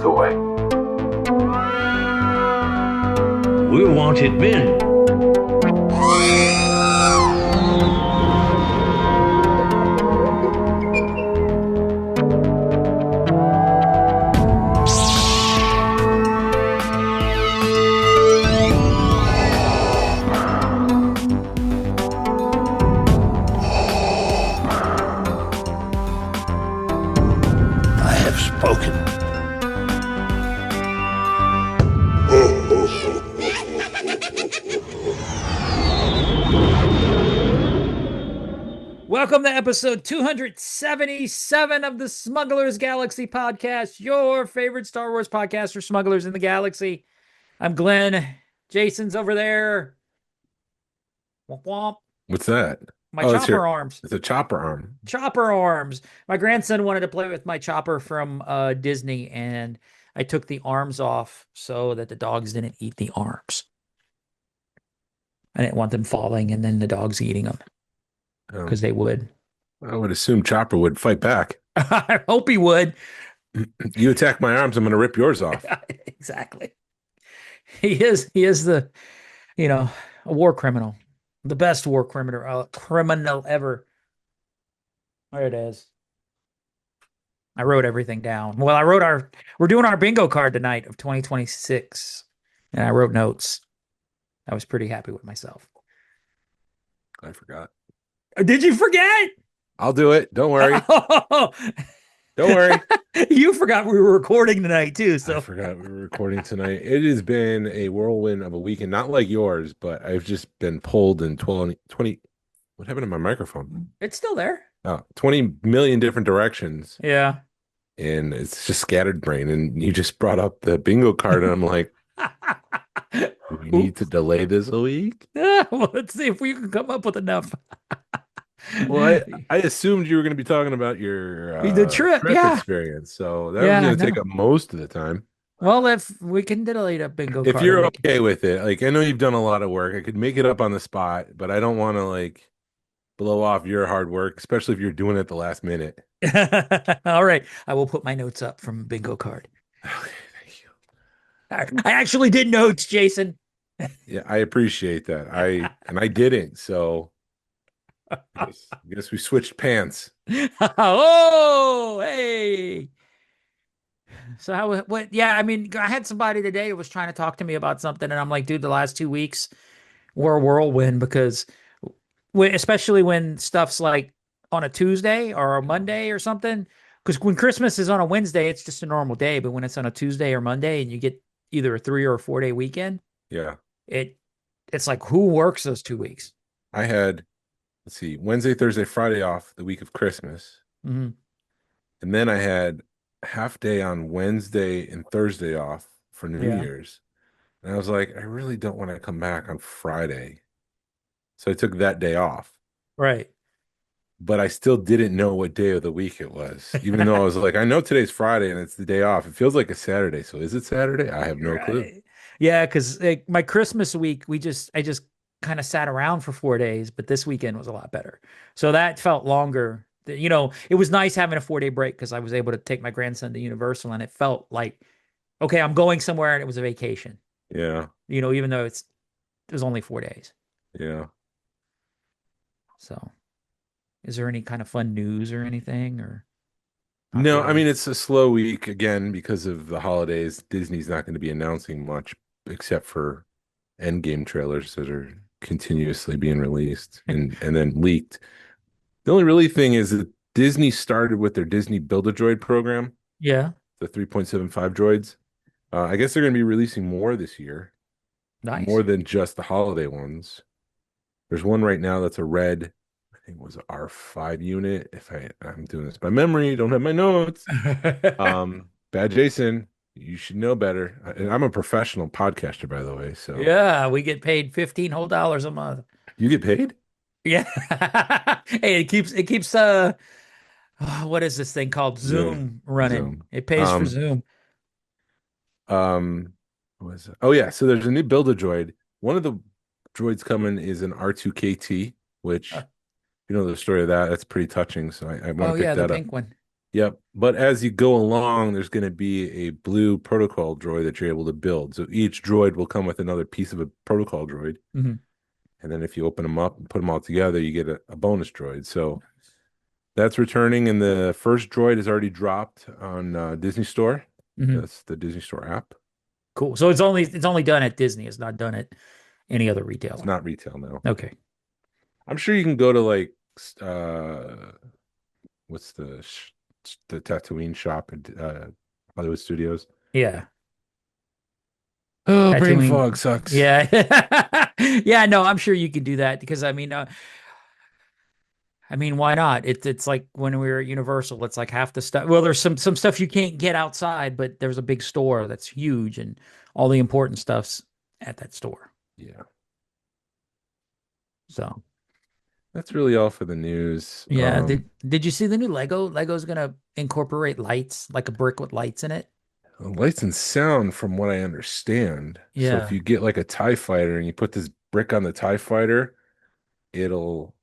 toy. We're wanted men. I have spoken. Welcome to episode 277 of the Smugglers Galaxy podcast, your favorite Star Wars podcast for smugglers in the galaxy. I'm Glen. Jason's over there. Womp womp. What's that? My Oh, it's chopper your, arms. it's a chopper arm. Chopper arms. My grandson wanted to play with my chopper from Disney, and I took the arms off so that the dogs didn't eat the arms. I didn't want them falling and then the dogs eating them because they would. I would assume Chopper would fight back. I hope he would. You attack my arms, I'm going to rip yours off. Exactly. He is the, a war criminal, the best war criminal ever. There it is. I wrote everything down. Well, we're doing our bingo card tonight of 2026, and I wrote notes. I was pretty happy with myself. I forgot. Did you forget? I'll do it. Don't worry. Don't worry. You forgot we were recording tonight too. So I forgot we were recording tonight. It has been a whirlwind of a weekend, not like yours, but I've just been pulled in 20. What happened to my microphone? it's still there. 20 million different directions. Yeah. And it's just scattered brain. And you just brought up the bingo card, and I'm like, do we need to delay this a week? Well, let's see if we can come up with enough. Well, I assumed you were going to be talking about your The trip, yeah. experience, so that Yeah, was going to I take know. up most of the time. Well, if we can delay a bingo If card, you're okay with it, like I know you've done a lot of work, I could make it up on the spot, but I don't want to like blow off your hard work, especially if you're doing it at the last minute. All right, I will put my notes up from bingo card. Okay, thank you. I actually did notes, Jason. Yeah, I appreciate that. I didn't, so I guess we switched pants. Oh, hey. So what? Yeah, I mean, I had somebody today who was trying to talk to me about something, and I'm like, dude, the last 2 weeks were a whirlwind because, especially when stuff's like on a Tuesday or a Monday or something. Because when Christmas is on a Wednesday, it's just a normal day, but when it's on a Tuesday or Monday, and you get either a 3 or a 4 day weekend, Yeah, it's like who works those 2 weeks? I had, let's see, Wednesday, Thursday, Friday off the week of Christmas. Mm-hmm. And then I had half day on Wednesday and Thursday off for New Yeah. Year's. And I was like, I really don't want to come back on Friday. So I took that day off. Right. But I still didn't know what day of the week it was. Even though I was like, I know today's Friday and it's the day off. It feels like a Saturday. So is it Saturday? I have no clue. Right. Yeah, because like my Christmas week, I just kind of sat around for 4 days, but this weekend was a lot better. So that felt longer. It was nice having a 4 day break because I was able to take my grandson to Universal, and it felt like, okay, I'm going somewhere, and it was a vacation. Yeah. Even though it was only 4 days. Yeah. So, is there any kind of fun news or anything, or? No, really? I mean, it's a slow week again because of the holidays. Disney's not going to be announcing much except for Endgame trailers that are continuously being released and then leaked. The only really thing is that Disney started with their Disney Build-A-Droid program, Yeah, the 3.75 droids. I guess they're going to be releasing more this year, nice. more than just the holiday ones. There's one right now that's a red, I think it was an R5 unit. If I'm doing this by memory, don't have my notes. Bad Jason, you should know better. And I'm a professional podcaster, by the way. So Yeah, we get paid $15 whole a month. you get paid? Yeah. Hey, it keeps what is this thing called? Zoom running. Zoom. It pays for Zoom. What was it? Oh yeah, so there's a new Build-A-Droid. One of the droids coming is an R2KT, which you know the story of that. That's pretty touching. So I want to pick The that up. pink one. Yep. But as you go along, there's going to be a blue protocol droid that you're able to build. So each droid will come with another piece of a protocol droid. Hmm. And then if you open them up and put them all together, you get a bonus droid. So that's returning. And the first droid is already dropped on Disney Store. Hmm. That's the Disney Store app. Cool. So it's only done at Disney. It's not done at any other It's retailer. not retail now. Okay. I'm sure you can go to like uh what's the Tatooine shop at Hollywood Studios. Yeah. Oh, brain Tatooine. fog sucks. Yeah. Yeah, no, I'm sure you could do that because I mean, why not? It's like when we were at Universal, it's like half the stuff. Well, there's some stuff you can't get outside, but there's a big store that's huge and all the important stuff's at that store. Yeah. So, That's really all for the news. yeah, did you see the new Lego? Lego's gonna incorporate lights, like a brick with lights in it. Lights and sound, from what I understand. So if Yeah. you get like a TIE fighter and you put this brick on the TIE fighter, it'll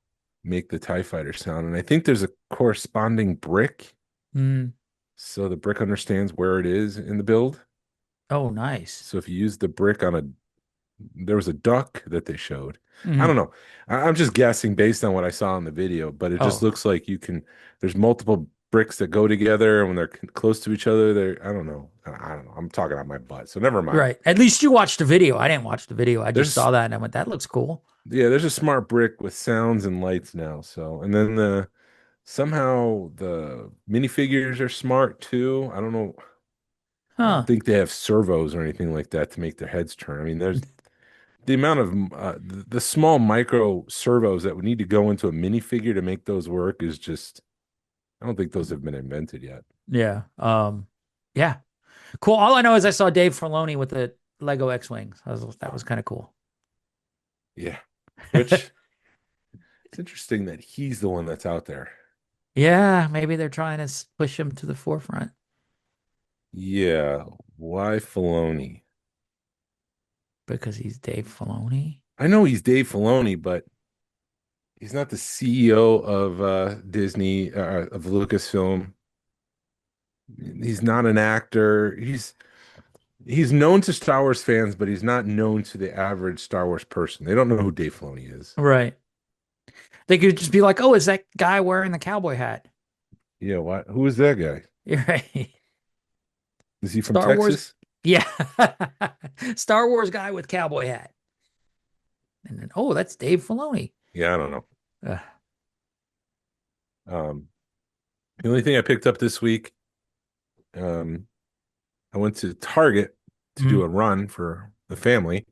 make the TIE fighter sound. And I think there's a corresponding brick. Mm. So the brick understands where it is in the build. Oh, nice. So if you use the brick on there was a duck that they showed. I Mhm. don't know. I'm just guessing based on what I saw in the video, but it just Oh, looks like there's multiple bricks that go together and when they're close to each other, I don't know. I don't know. I'm talking out my butt. So never mind. right. At least you watched the video. I didn't watch the video. I just There's, saw that and I went, that looks cool. yeah, there's a smart brick with sounds and lights now. So, and then somehow the minifigures are smart too. I don't know. I don't Huh. think they have servos or anything like that to make their heads turn. I mean, there's the amount of the small micro servos that would need to go into a minifigure to make those work is just, I don't think those have been invented yet. Yeah. Yeah. Cool. All I know is I saw Dave Filoni with the Lego X-Wings. That was kind of cool. Yeah. Which it's interesting that he's the one that's out there. Yeah, maybe they're trying to push him to the forefront Yeah. Why Filoni? because he's Dave Filoni. I know he's Dave Filoni, but he's not the CEO of Disney, of Lucasfilm. He's not an actor. He's known to Star Wars fans, but he's not known to the average Star Wars person. They don't know who Dave Filoni is. Right. They could just be like, "Oh, is that guy wearing the cowboy hat?" Yeah, what? Who is that guy? You're right. Is he from Star Wars. Texas? Yeah. Star Wars guy with cowboy hat. And then, oh, that's Dave Filoni. Yeah, I don't know. Ugh. Um, the only thing I picked up this week, um, I went to Target to do Mhm. a run for the family,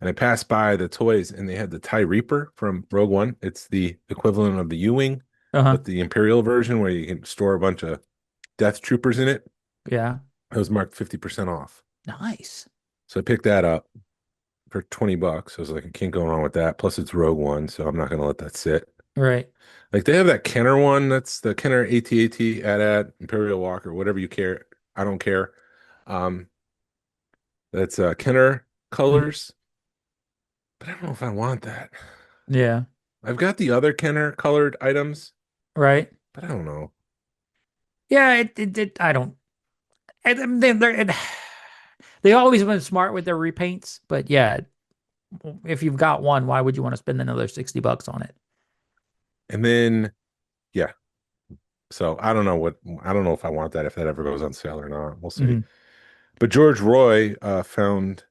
and I passed by the toys, and they had the TIE Reaper from Rogue One. It's the equivalent of the U-Wing, Uh-huh. but the Imperial version where you can store a bunch of Death Troopers in it. Yeah. It was marked 50% off. Nice. So I picked that up for $20. I was like, I can't go wrong with that. Plus, it's Rogue One, so I'm not going to let that sit. Right. Like they have that Kenner one. That's the Kenner AT-AT, AT-AT, Imperial Walker, whatever you care. I don't care. Um, that's Kenner Mhm. colors, but I don't know if I want that. Yeah. I've got the other Kenner colored items, Right. but I don't know. Yeah. I don't. They always been smart with their repaints, but yeah, if you've got one, why would you want to spend another $60 on it? And then, yeah. So I don't know if I want that if that ever goes on sale or not. We'll see. Mhm. But George Roy found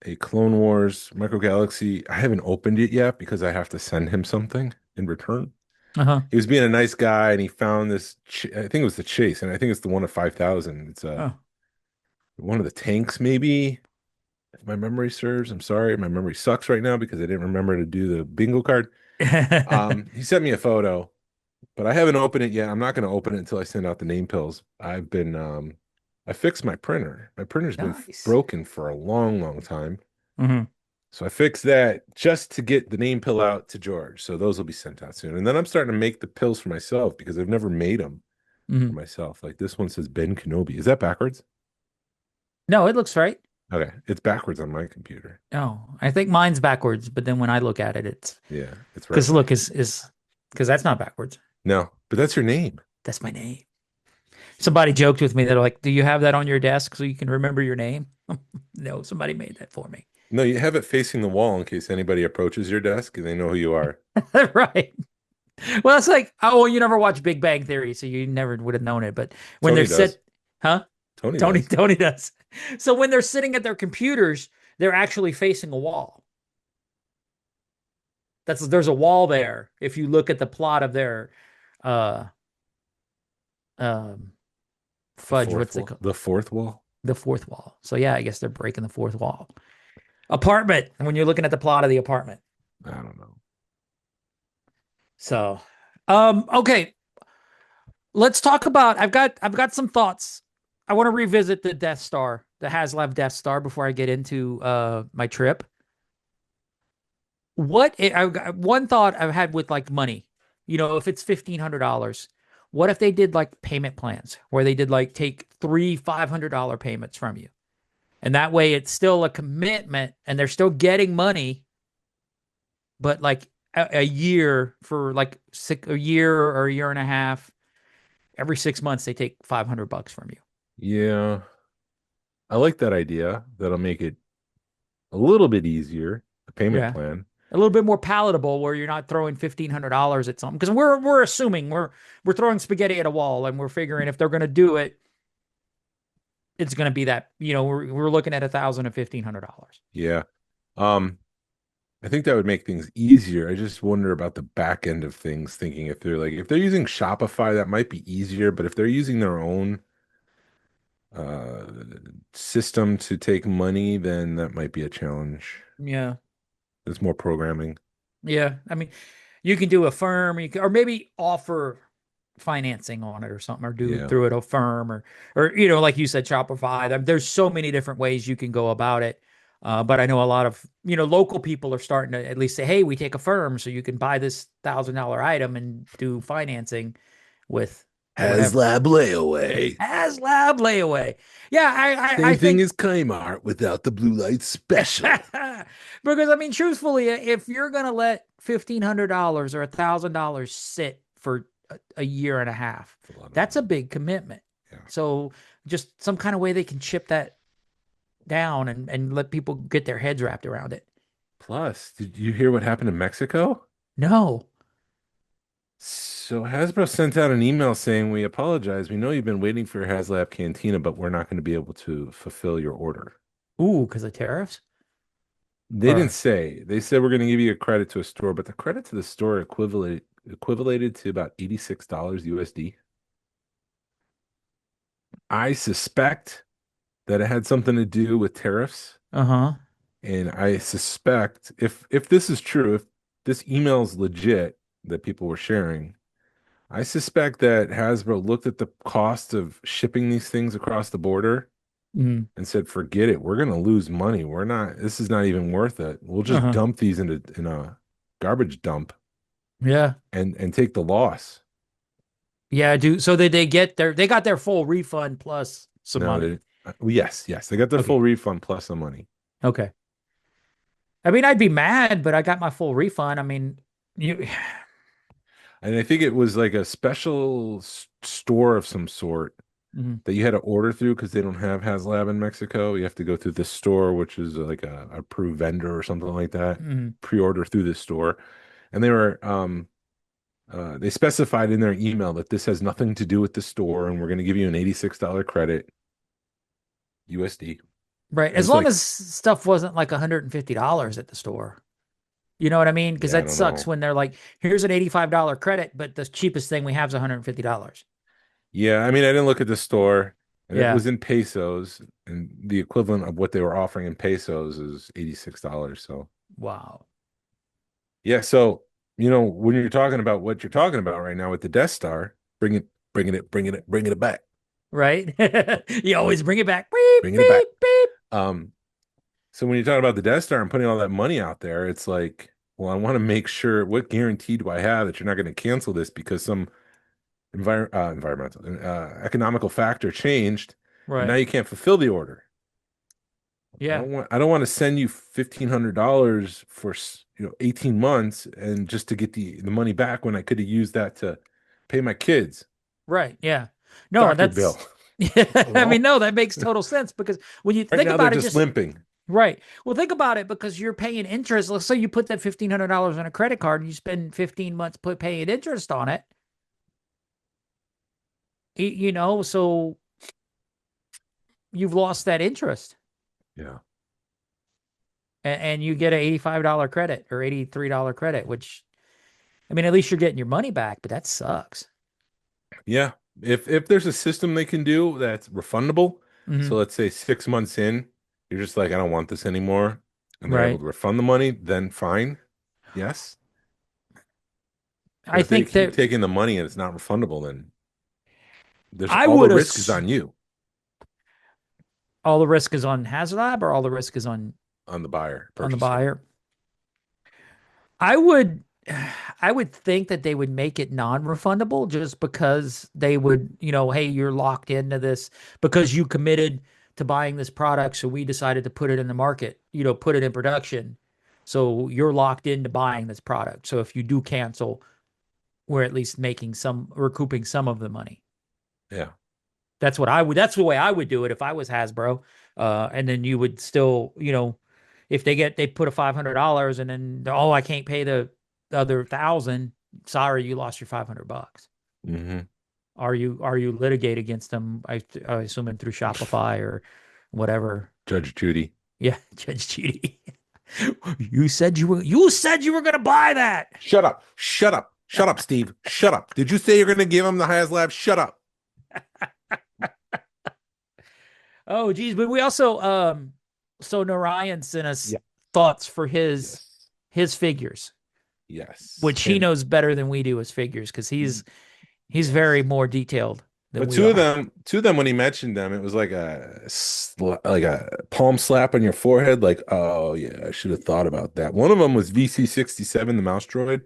a Clone Wars Micro Galaxy. I haven't opened it yet because I have to send him something in return. Uh-huh. He was being a nice guy and he found this, I think it was the Chase, and I think it's the one of 5,000. It's Oh. one of the tanks, maybe, if my memory serves. I'm sorry, my memory sucks right now because I didn't remember to do the bingo card. He sent me a photo, but I haven't opened it yet. I'm not going to open it until I send out the name pills. I fixed my printer. My printer's been Nice. broken for a long, long time. Hmm. So I fixed that just to get the name pill out to George. So those will be sent out soon. And then I'm starting to make the pills for myself because I've never made them for Hmm. myself. Like this one says Ben Kenobi. Is that backwards? No, it looks right. Okay. It's backwards on my computer. Oh, I think mine's backwards, but then when I look at it, it's Yeah, it's right. because look is because that's not backwards. No, but that's your name. That's my name. Somebody joked with me. They're like, "Do you have that on your desk so you can remember your name?" No, somebody made that for me. No, you have it facing the wall in case anybody approaches your desk and they know who you are. Right. Well, it's like, oh, well, you never watched Big Bang Theory, so you never would have known it. But when they're Tony does. sit, huh? Tony Tony, does. Tony does. So when they're sitting at their computers, they're actually facing a wall. There's a wall there. If you look at the plot of their uh um The fudge, fourth what's it wall. called? The fourth wall. The fourth wall. So yeah, I guess they're breaking the fourth wall. Apartment. When you're looking at the plot of the apartment. I don't know. So okay. Let's talk about I've got some thoughts. I want to revisit the Death Star, the HasLab Death Star before I get into my trip. One thought I've had with like money, if it's $1,500, what if they did like payment plans where they did like take three $500 payments from you? And that way it's still a commitment and they're still getting money, but like a year for like a year or a year and a half, every 6 months they take $500 from you. Yeah, I like that idea. That'll make it a little bit easier, a payment Yeah. plan. A little bit more palatable where you're not throwing $1,500 at something because we're assuming we're throwing spaghetti at a wall and we're figuring if they're going to do it, it's going to be that, we're looking at $1,000 to $1,500. Yeah. Um, I think that would make things easier. I just wonder about the back end of things, thinking if they're using Shopify, that might be easier, but if they're using their own uh system to take money, then that might be a challenge. Yeah. There's more programming. Yeah. I mean, you can do a firm, or maybe offer financing on it or something, or do Yeah. through it a firm or like you said, Shopify. There's so many different ways you can go about it. But I know a lot of local people are starting to at least say, "Hey, we take a firm, so you can buy this $1,000 item and do financing with whatever." HasLab layaway. HasLab layaway. Yeah, I Same thing think as Kmart without the blue light special. because I mean, truthfully, if you're gonna let $1,500 or $1,000 sit for a year and a half, That's a lot of that's a money. big commitment. Yeah. So just some kind of way they can chip that down and let people get their heads wrapped around it. Plus, did you hear what happened in Mexico? No. So Hasbro sent out an email saying, "We apologize. We know you've been waiting for your HasLab Cantina, but we're not going to be able to fulfill your order." Ooh, because of tariffs? They didn't Or say. They said we're going to give you a credit to a store, but the credit to the store equivalated to about $86 USD. I suspect that it had something to do with tariffs, uh-huh. and I suspect if this is true, if this email is legit that people were sharing, I suspect that Hasbro looked at the cost of shipping these things across the border Mm. and said, "Forget it. We're going to lose money. We're not. This is not even worth it. We'll just Uh-huh. dump these in a garbage dump Yeah. and take the loss." Yeah, dude. So they got their full refund plus some No, money. well, yes, they got their full Okay. refund plus the money. Okay. I mean, I'd be mad, but I got my full refund. I mean, you And I think it was like a special store of some sort Mhm. that you had to order through because they don't have HasLab in Mexico. You have to go through this store, which is like a approved vendor or something like that. Mhm. Pre-order through this store, and they specified in their email that this has nothing to do with the store, and we're going to give you an $86 credit USD. Right. And As it's long like, as stuff wasn't like $150 at the store. You know what I mean? Because yeah, I that don't sucks know. when they're like, here's an $85 credit, but the cheapest thing we have is $150. Yeah, I mean, I didn't look at the store, and it Yeah. was in pesos, and the equivalent of what they were offering in pesos is $86. So, Wow. yeah, so when you're talking about what you're talking about right now with the Death Star, bringing it back, Right? You always bring it back. Beep, bringing it back. beep, beep. Um, so when you're talking about the Death Star and putting all that money out there, it's like, well, I want to make sure what guarantee do I have that you're not going to cancel this because some environmental economical factor changed, and now Right. you can't fulfill the order. Yeah. I don't want to send you $1,500 for 18 months and just to get the money back when I could have used that to pay my kids. Right. Yeah. No, Dr. Bill. that's I mean, no, that makes total sense because when you Right think now about they're it, just limping. right. Well, think about it because you're paying interest. Let's say you put that $1,500 on a credit card and you spend 15 months paying interest on it. So you've lost that interest Yeah. and you get an $85 credit or $83 credit, which, I mean, at least you're getting your money back, but that sucks. Yeah. If there's a system they can do that's refundable, Mhm. so let's say 6 months in, you're just like, I don't want this anymore, and they're able Right. to refund the money, then fine. Yes. But I if they think keep that taking the money and it's not refundable, then there's I all the would risk is assume on you, all the risk is on HasLab or all the risk is on the buyer, on the purchaser. buyer. I would I would think that they would make it non-refundable just because they would, hey, you're locked into this because you committed to buying this product, so we decided to put it in the market, put it in production. So you're locked into buying this product. So if you do cancel, we're at least recouping some of the money. Yeah. That's the way I would do it if I was Hasbro. And then you would still, if they put a $500 and then, oh, I can't pay the other 1,000. Sorry, you lost your $500. Hmm. Are you litigate against them? I assuming through Shopify or whatever. Judge Judy. Yeah, Judge Judy. You said you were gonna buy that. Shut up. Shut up. Shut up, Steve. Shut up. Did you say you're going to give him the HasLab? Shut up. Oh, geez, but we also so Narayan sent us Yeah. thoughts for his Yes. his figures, Yes. which he knows better than we do as figures because he's Yes. very more detailed than But we two of are. them, when he mentioned them, it was like like a palm slap on your forehead. Like, oh yeah, I should have thought about that. One of them was VC-67, the mouse droid,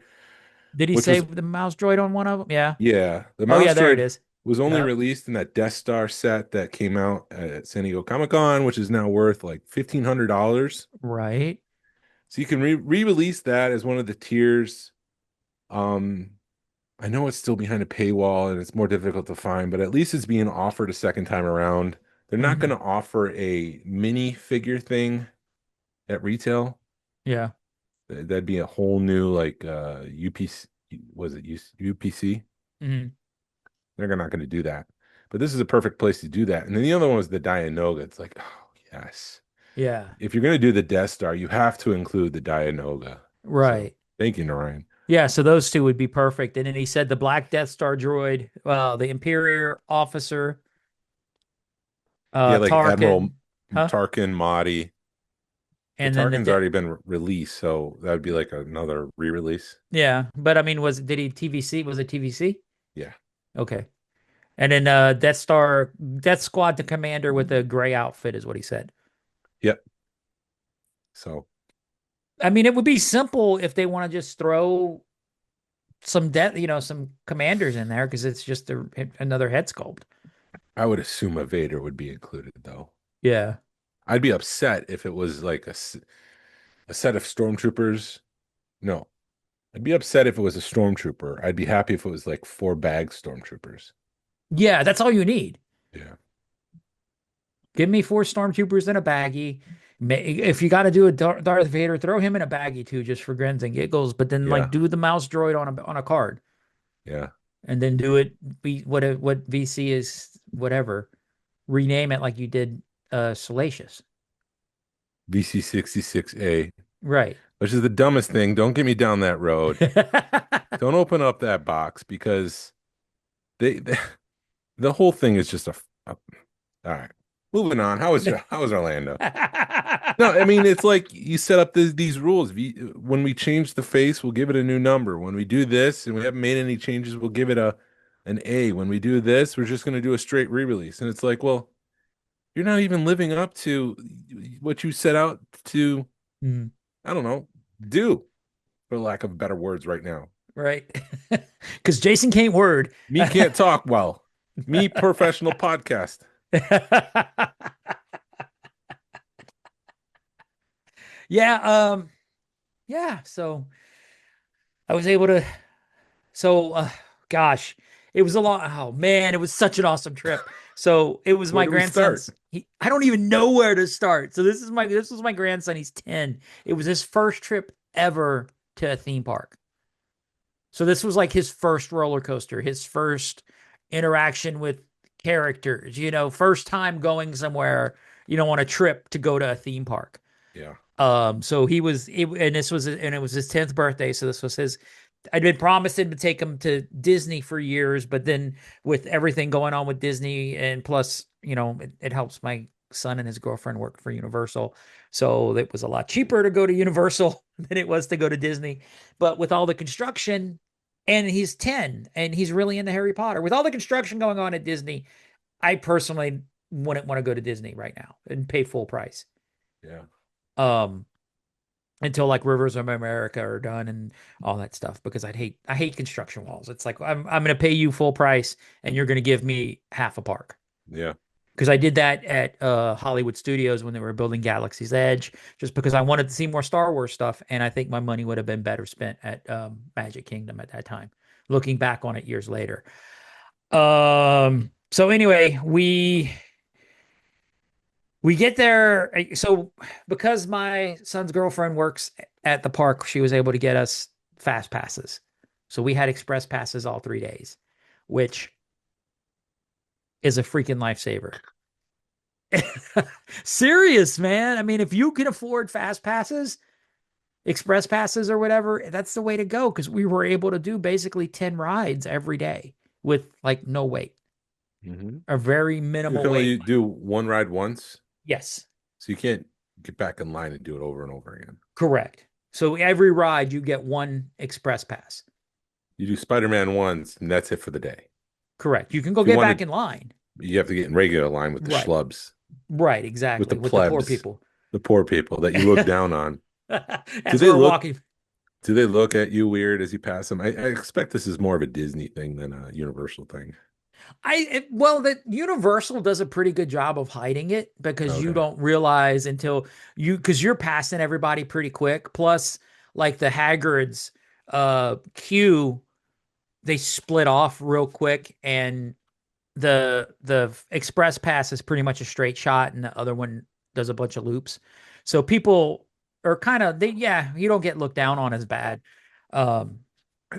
Did he which say was the mouse droid on one of them? Yeah. yeah, the Oh mouse yeah, there it droid is. was only Yep. released in that Death Star set that came out at San Diego Comic-Con, which is now worth like $1,500. Right. So you can re-release that as one of the tiers. Um, I know it's still behind a paywall and it's more difficult to find, but at least it's being offered a second time around. They're not Hmm. going to offer a mini figure thing at retail. Yeah. That'd be a whole new like UPC, was it UPC? Hmm. They're not going to do that. But this is a perfect place to do that. And then the other one was the Dianoga. It's like, oh yes. Yeah. If you're going to do the Death Star, you have to include the Dianoga. So Right. thank you, Narayan. Yeah, so those two would be perfect. And then he said the Black Death Star droid, the Imperial officer, Yeah, like Admiral Tarkin, huh? Tarkin, Mahdi. But And then Tarkin's already been released, so that would be like another re-release. yeah, but I mean, did he TVC? Was it TVC? Yeah. Okay. And then Death Squad, the commander with a gray outfit is what he said. Yep. So I mean, it would be simple if they want to just throw some commanders in there because it's just another head sculpt. I would assume a Vader would be included, though. Yeah. I'd be upset if it was like a set of stormtroopers. No, I'd be upset if it was a stormtrooper. I'd be happy if it was like 4 bag stormtroopers. Yeah, that's all you need. Yeah. Give me 4 stormtroopers in a baggie. If you got to do a Darth Vader, throw him in a baggie too, just for grins and giggles. But then like Yeah. do the mouse droid on a card, Yeah. and then do it. What VC is whatever. Rename it like you did Salacious. VC-66A, Right. which is the dumbest thing. Don't get me down that road. Don't open up that box because they the whole thing is just all right. Moving on. How was Orlando? No, I mean it's like you set up these rules. When we change the face, we'll give it a new number. When we do this and we haven't made any changes, we'll give it an A. When we do this, we're just going to do a straight re-release. And it's like, well, you're not even living up to what you set out to, Mm, I don't know, do, for lack of better words right now. right. Because Jason can't word. Me can't talk well. Me professional podcast. Yeah. Yeah. So I was able to. So, gosh, It was a long, oh man, it was such an awesome trip. So it was Where my do we grandson's. start? I don't even know where to start. So this was my grandson. He's 10. It was his first trip ever to a theme park. So this was like his first roller coaster, his first interaction with characters, first time going somewhere, on a trip to go to a theme park. Yeah. So and it was his 10th birthday. So this was I'd been promised him to take him to Disney for years, but then with everything going on with Disney and plus, it helps my son and his girlfriend work for Universal. So it was a lot cheaper to go to Universal than it was to go to Disney. But with all the construction, and he's 10 and he's really into Harry Potter, with all the construction going on at Disney, I personally wouldn't want to go to Disney right now and pay full price. Yeah. Until like Rivers of America are done and all that stuff, because I hate construction walls. It's like I'm going to pay you full price and you're going to give me half a park. Yeah. Because I did that at Hollywood Studios when they were building Galaxy's Edge, just because I wanted to see more Star Wars stuff, and I think my money would have been better spent at Magic Kingdom at that time. Looking back on it years later. So anyway, we get there. So because my son's girlfriend works at the park, she was able to get us fast passes. So we had express passes all 3 days, which is a freaking lifesaver. Serious, man. I mean, if you can afford fast passes, express passes or whatever, that's the way to go, because we were able to do basically 10 rides every day with like no wait. Mm-hmm. A very minimal You can wait. only do one ride once. Yes. So you can't get back in line and do it over and over again. Correct. So every ride you get one express pass. You do Spider-Man once, and that's it for the day. Correct. You can go If you get wanna- back in line. You have to get in regular line with the Right. schlubs, Right, exactly. with the poor plebs. people. the poor people that you look down on. As they we're look- walking. Do they look at you weird as you pass them? I expect this is more of a Disney thing than a Universal thing. Well, the Universal does a pretty good job of hiding it, because you Okay. don't realize until because you're passing everybody pretty quick. Plus, like the Hagrid's queue, they split off real quick, and the express pass is pretty much a straight shot, and the other one does a bunch of loops. So people are kind of you don't get looked down on as bad. And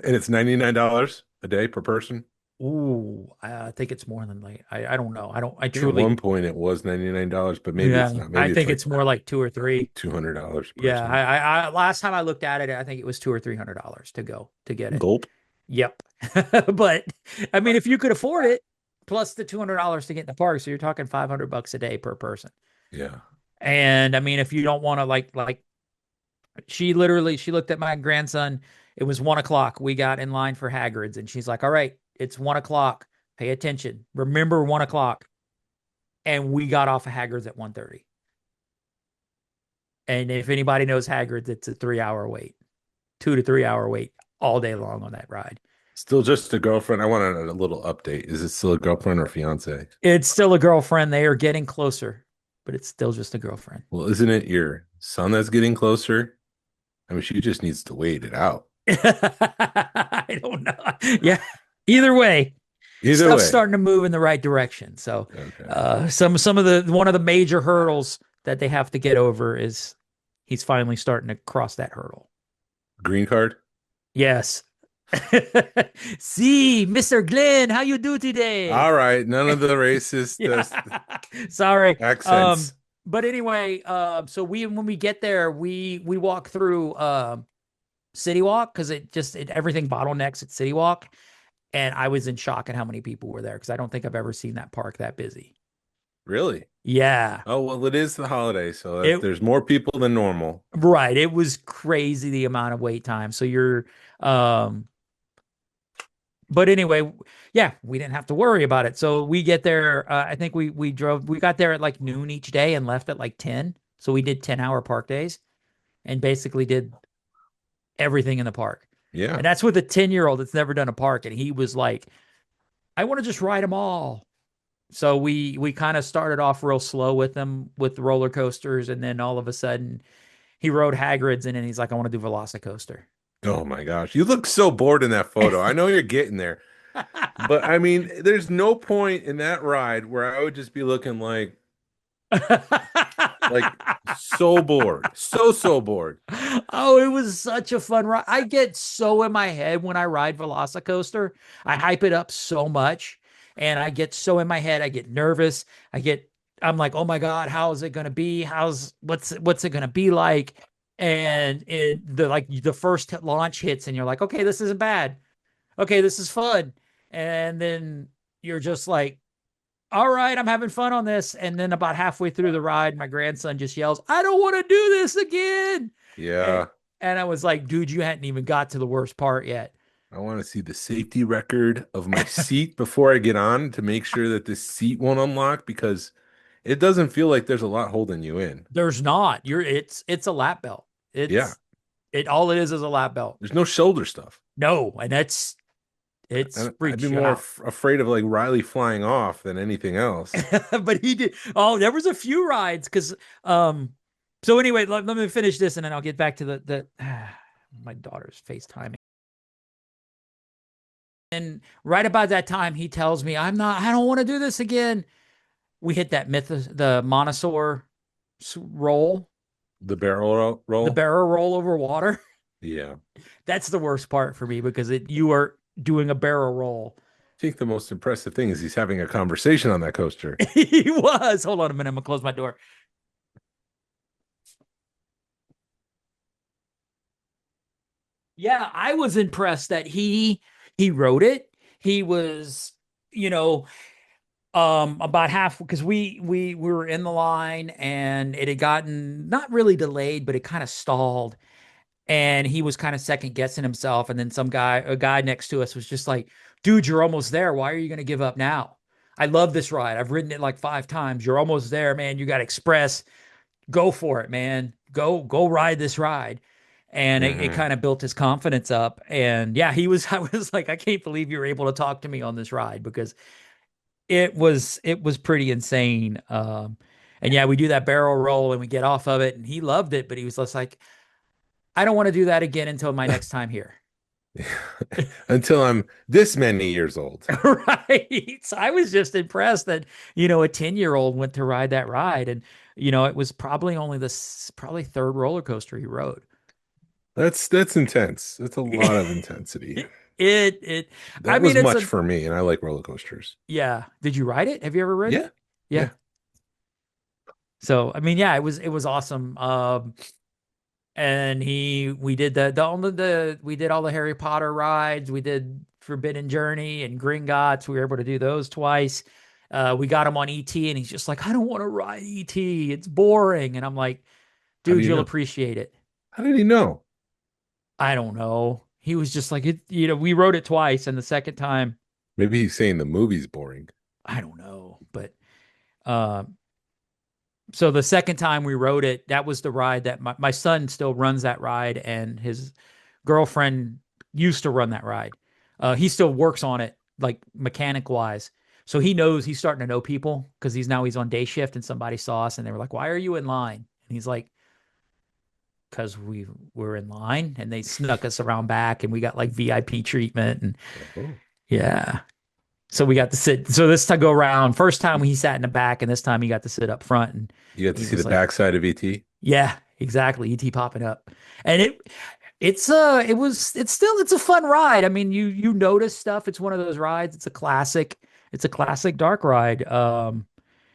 it's $99 a day per person. I think it's more than like I don't know. I At truly. one point it was $99, but maybe it's not. Maybe I think like it's more like 2 or 3. $200 per Yeah, person. I last time I looked at it, I think it was $200 or $300 to get it. Gulp. Yep. But I mean, if you could afford it, plus the $200 to get in the park, so you're talking $500 a day per person. Yeah. And I mean, if you don't want to like, she looked at my grandson. It was 1:00. We got in line for Hagrid's, and she's like, "All right, it's 1:00. Pay attention. Remember 1:00." And we got off of Hagrid's at 1:30. And if anybody knows Hagrid's, it's a 3-hour wait, 2 to 3 hour wait all day long on that ride. Still just a girlfriend. I wanted a little update. Is it still a girlfriend or fiance? It's still a girlfriend. They are getting closer, but it's still just a girlfriend. Well, isn't it your son that's getting closer? I mean, she just needs to wait it out. I don't know. Yeah. Either way, Either stuff's way. starting to move in the right direction. So, Okay. one of the major hurdles that they have to get over is he's finally starting to cross that hurdle. Green card? Yes. See, Mr. Glen, how you do today? All right. None of the racist Sorry. accents. But anyway, so when we get there, we walk through City Walk, because everything bottlenecks at City Walk, and I was in shock at how many people were there, because I don't think I've ever seen that park that busy. Really? Yeah. Oh, well, it is the holiday, so It- there's more people than normal. Right. It was crazy, the amount of wait time. So but anyway, yeah, we didn't have to worry about it. So we get there. I think we got there at like noon each day and left at like 10. So we did 10-hour park days and basically did everything in the park. Yeah. And that's with a 10-year-old that's never done a park. And he was like, I want to just ride them all. So we kind of started off real slow with them with the roller coasters. And then all of a sudden he rode Hagrid's, and then he's like, I want to do VelociCoaster. Oh my gosh. You look so bored in that photo. I know you're getting there. But I mean, there's no point in that ride where I would just be looking like so bored, so bored. Oh, it was such a fun ride. I get so in my head when I ride VelociCoaster. I hype it up so much and I get so in my head. I get nervous. I'm like, oh my God, how is it gonna be? What's it gonna be like? And the first launch hits and you're like, okay, this isn't bad. Okay, this is fun. And then you're just like, all right, I'm having fun on this. And then about halfway through the ride, my grandson just yells, I don't want to do this again. And, Yeah. and I was like, dude, you hadn't even got to the worst part yet. I want to see the safety record of my seat before I get on to make sure that this seat won't unlock because it doesn't feel like there's a lot holding you in. There's not. It's a lap belt. Yeah. It all it is a lap belt. There's no shoulder stuff. No, and it's I'd freaks be you more out. afraid of like Riley flying off than anything else. But he did. Oh, there was a few rides because so anyway, let me finish this and then I'll get back to the my daughter's FaceTiming. And right about that time, he tells me, I don't want to do this again. We hit that the monosaur roll, The barrel roll. the barrel roll over water. Yeah. That's the worst part for me because you are doing a barrel roll. I think the most impressive thing is he's having a conversation on that coaster. He was. Hold on a minute. I'm going to close my door. Yeah, I was impressed that he wrote it. He was, you know, about half because we were in the line and it had gotten not really delayed, but it kind of stalled. And he was kind of second guessing himself. And then a guy next to us was just like, dude, you're almost there. Why are you going to give up now? I love this ride. I've ridden it like 5 times. You're almost there, man. You got Express. Go for it, man. Go ride this ride. And it Mhm. kind of built his confidence up. And yeah, I was like, I can't believe you were able to talk to me on this ride because it was pretty insane. And yeah, we do that barrel roll and we get off of it and he loved it, but he was just like, I don't want to do that again until my next time here. Until I'm this many years old. Right. So I was just impressed that, a 10-year-old went to ride that ride. And, it was probably only probably third roller coaster he rode. That's intense. That's a lot of intensity. I That mean, was much for me, and I like roller coasters. yeah. Did you ride it? Have you ever ridden Yeah. it? Yeah. So, I mean, yeah, it was awesome. And we did we did all the Harry Potter rides. We did Forbidden Journey and Gringotts. We were able to do those twice. We got him on ET and he's just like, I don't want to ride ET. It's boring. And I'm like, How do dude, you you'll know? appreciate it. How did he know? I don't know. He was just like, we rode it twice. And the second time, Maybe he's saying the movie's boring. I don't know. But, so the second time we rode it, that was the ride that my son still runs that ride and his girlfriend used to run that ride. He still works on it, like mechanic wise. So he's starting to know people because he's on day shift and somebody saw us and they were like, why are you in line? And he's like, because we were in line and they snuck us around back and we got like VIP treatment. And Oh. yeah. So we got to sit. So this time go around, first time he sat in the back and this time he got to sit up front. And You got to he see the was like, backside of ET. yeah, exactly. ET popping up. And it's a fun ride. I mean, you notice stuff. It's one of those rides. It's a classic dark ride.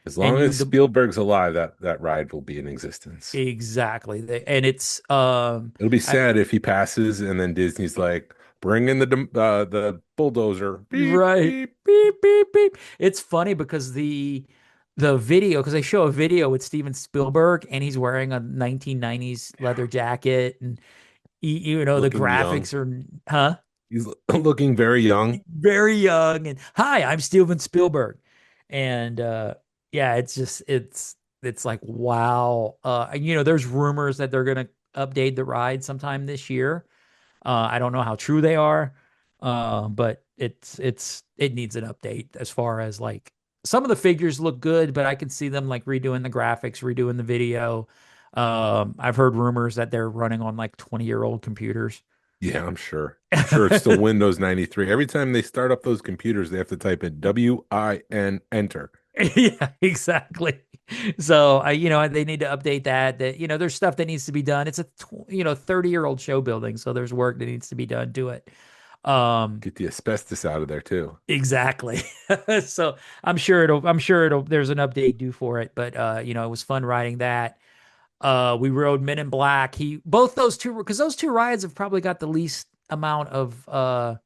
As And long as Spielberg's alive, that ride will be in existence. exactly. And it's It'll be sad if he passes and then Disney's like, bring in the bulldozer. Beep, right. beep. Beep beep beep. It's funny because the video, because they show a video with Steven Spielberg and he's wearing a 1990s leather jacket and the Looking graphics are He's looking very young. very young and hi, I'm Steven Spielberg. And yeah, it's like wow. There's rumors that they're gonna update the ride sometime this year. I don't know how true they are. But it needs an update as far as like some of the figures look good, but I can see them like redoing the graphics, redoing the video. I've heard rumors that they're running on like 20-year-old computers. Yeah, I'm sure. I'm sure it's still Windows 93. Every time they start up those computers, they have to type in WIN enter. Yeah, exactly. So they need to update that, there's stuff that needs to be done. It's a 30-year-old show building, so there's work that needs to be done to it. Get the asbestos out of there too. Exactly. So there's an update due for it, but it was fun riding that. We rode Men in Black. Both those two, because those two rides have probably got the least amount of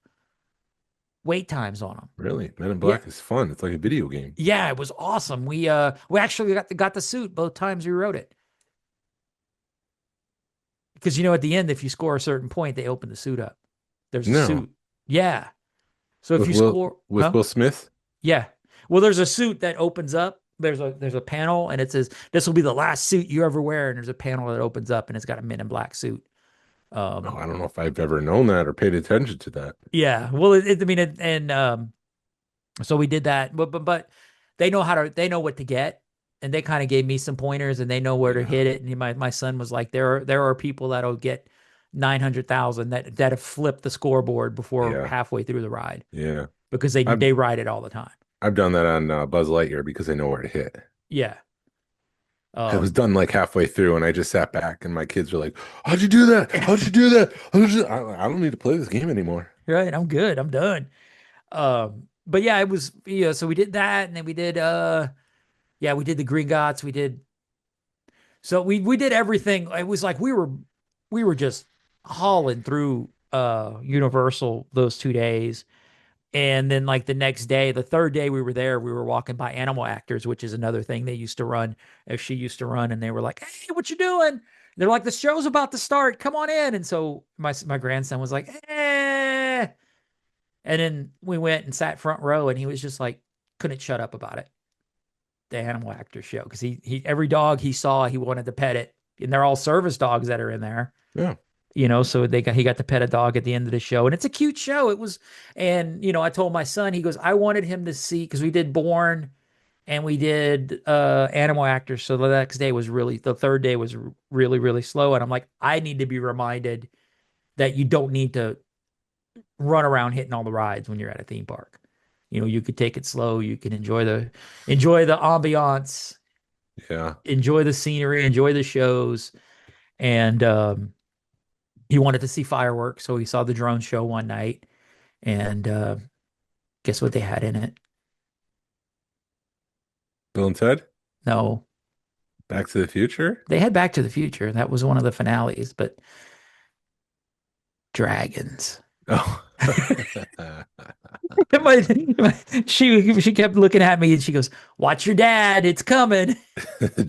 wait times on them. Really? Men in Yeah. Black is fun. It's like a video game. Yeah, it was awesome. We actually got the suit both times we rode it. Because at the end, if you score a certain point, they open the suit up. There's a No. suit. Yeah. So if With you Will score with Will Smith? Yeah. Well, there's a suit that opens up. There's a panel and it says this will be the last suit you ever wear, and there's a panel that opens up and it's got a Men in Black suit. Oh, I don't know if I've ever known that or paid attention to that. Yeah. Well, so we did that, but they know what to get, and they kind of gave me some pointers, and they know where to hit it. And my son was like, there are people that'll get 900,000 that have flipped the scoreboard before halfway through the ride. Yeah, because they ride it all the time. I've done that on Buzz Lightyear because I know where to hit. Yeah. I was done like halfway through, and I just sat back, and my kids were like, "How'd you do that? How'd you do that? I don't need to play this game anymore." Right. I'm good. I'm done. But yeah, it was, so we did that, and then we did, we did the Green Gots. So we did everything. It was like we were just hauling through Universal those 2 days. And then like the next day, the third day we were there, we were walking by Animal Actors, which is another thing they used to run, as she used to run. And they were like, "Hey, what you doing?" They're like, "The show's about to start. Come on in." And so my grandson was like, "Eh." And then we went and sat front row, and he was just like, couldn't shut up about it. The Animal Actors show. Because he every dog he saw, he wanted to pet it. And they're all service dogs that are in there. Yeah. So he got to pet a dog at the end of the show, and it's a cute show. It was, and I told my son, he goes, I wanted him to see, because we did Born and we did Animal Actors. So the third day was really, really slow. And I'm like, I need to be reminded that you don't need to run around hitting all the rides when you're at a theme park. You could take it slow. You can enjoy the ambiance, enjoy the scenery, enjoy the shows. And, he wanted to see fireworks, so he saw the drone show one night, and guess what they had in it? Bill and Ted? No, Back to the Future? they had Back to the Future. That was one of the finales, but dragons. Oh. She kept looking at me, and she goes, "Watch your dad, it's coming."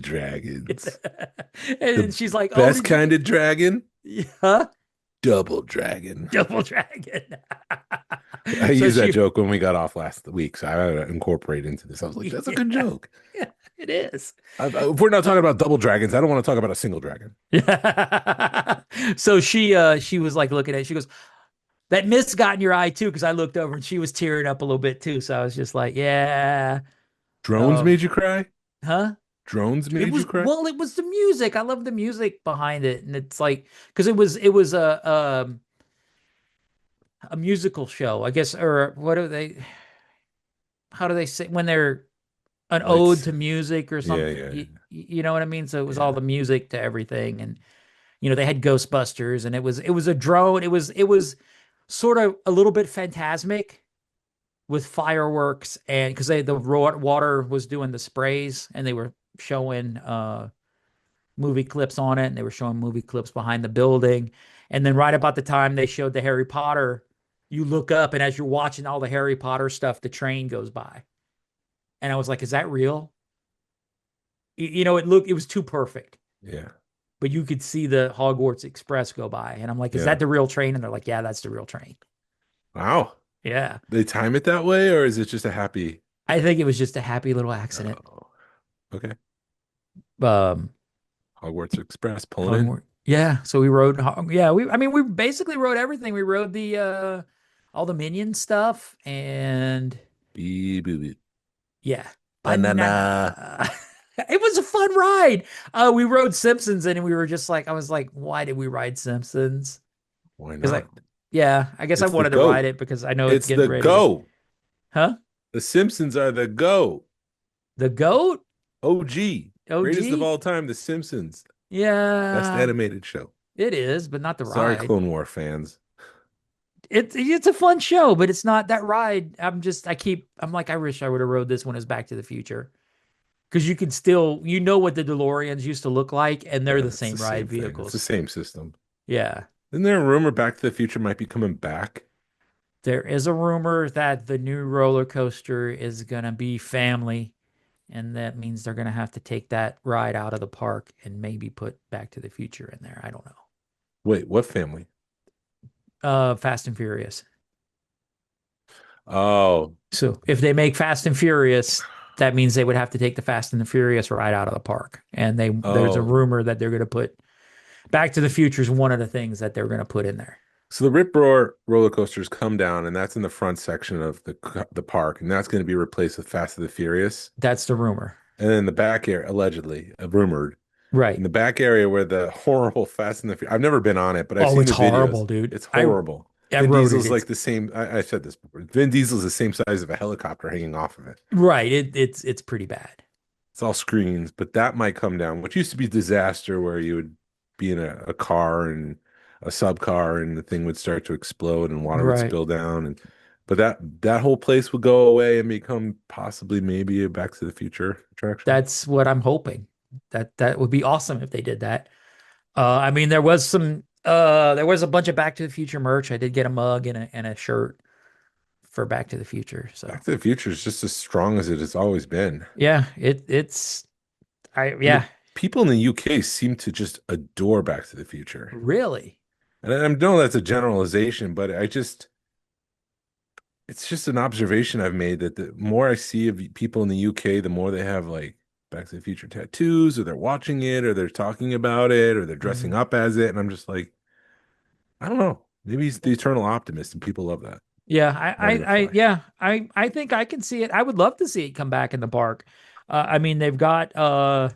Dragons. And she's like, Best kind of dragon? Huh? Double dragon. Double dragon. I used that joke when we got off last week, so I had to incorporate into this. I was like, that's a good joke. Yeah, it is. If we're not talking about double dragons, I don't want to talk about a single dragon. Yeah. So she was like looking at it. She goes, "That mist got in your eye too," because I looked over and she was tearing up a little bit too. So I was just like, yeah. Drones made you cry? Huh? Drones made you cry? Well, it was the music. I love the music behind it. And it's like, because it was a musical show, I guess, or how do they say when they're an ode to music or something? Yeah. You know what I mean? So it was all the music to everything. And, they had Ghostbusters, and it was a drone. It was sort of a little bit phantasmic with fireworks, and because the water was doing the sprays, and they were showing movie clips on it, and they were showing movie clips behind the building. And then right about the time they showed the Harry Potter, you look up, and as you're watching all the Harry Potter stuff, the train goes by. And I was like, is that real? It was too perfect. Yeah. But you could see the Hogwarts Express go by. And I'm like, is that the real train? And they're like, yeah, that's the real train. Wow. Yeah. They time it that way, or is it just a happy? I think it was just a happy little accident. Oh, okay. Hogwarts Express pulling in. Yeah. So we rode. Yeah. We basically rode everything. We rode the all the Minion stuff, and yeah. Banana. It was a fun ride. We rode Simpsons, and we were just like, I was like, why did we ride Simpsons? Why Because not? I guess I It's the wanted to ride goat. it because I know it's It's getting the ready to, go. huh? The Simpsons are the go. The goat? OG. Greatest of OG? all time, The Simpsons. Best Yeah, animated show. it is, but not the Sorry, ride. Clone War fans. It's a fun show, but it's not that ride. I'm like, I wish I would have rode this one as Back to the Future. Because you can still, what the DeLoreans used to look like, and they're Yeah, the it's the same ride same thing. It's the vehicles. same system. Yeah. Isn't there a rumor Back to the Future might be coming back? There is a rumor that the new roller coaster is going to be family, and that means they're going to have to take that ride out of the park and maybe put Back to the Future in there. I don't know. Wait, what family? Fast and Furious. Oh, So if they make Fast and Furious, that means they would have to take the Fast and the Furious ride out of the park. And there's a oh. rumor that they're going to put Back to the Future is one of the things that they're going to put in there. So the Rip Roar roller coasters come down, and that's in the front section of the park, and that's going to be replaced with Fast and the Furious. That's the rumor. And then the back area, allegedly, rumored, in Right. the back area where the horrible Fast and the Furious, I've never been on it, but I've Oh, seen it's the videos. horrible, dude. It's horrible. I Vin wrote it. Diesel's like the same. I said this before. Vin Diesel's the same size of a helicopter hanging off of it. Right. It's pretty bad. It's all screens, but that might come down, which used to be a disaster where you would be in a car and a sub car and the thing would start to explode and water would Right. spill down. And but that whole place would go away and become possibly maybe a Back to the Future attraction. That's what I'm hoping. That would be awesome if they did that. I mean, there was a bunch of Back to the Future merch. I did get a mug and a shirt for Back to the Future. So Back to the Future is just as strong as it has always been. yeah, it's I I mean, yeah, people in the UK seem to just adore Back to the Future. really. And I know that's a generalization, but it's just an observation I've made that the more I see of people in the UK, the more they have like Back to the Future tattoos, or they're watching it, or they're talking about it, or they're dressing Mhm. up as it. And I'm just like, I don't know. Maybe he's the eternal optimist, and people love that. Yeah, Marty McFly. I think I can see it. I would love to see it come back in the park. I mean, they're gonna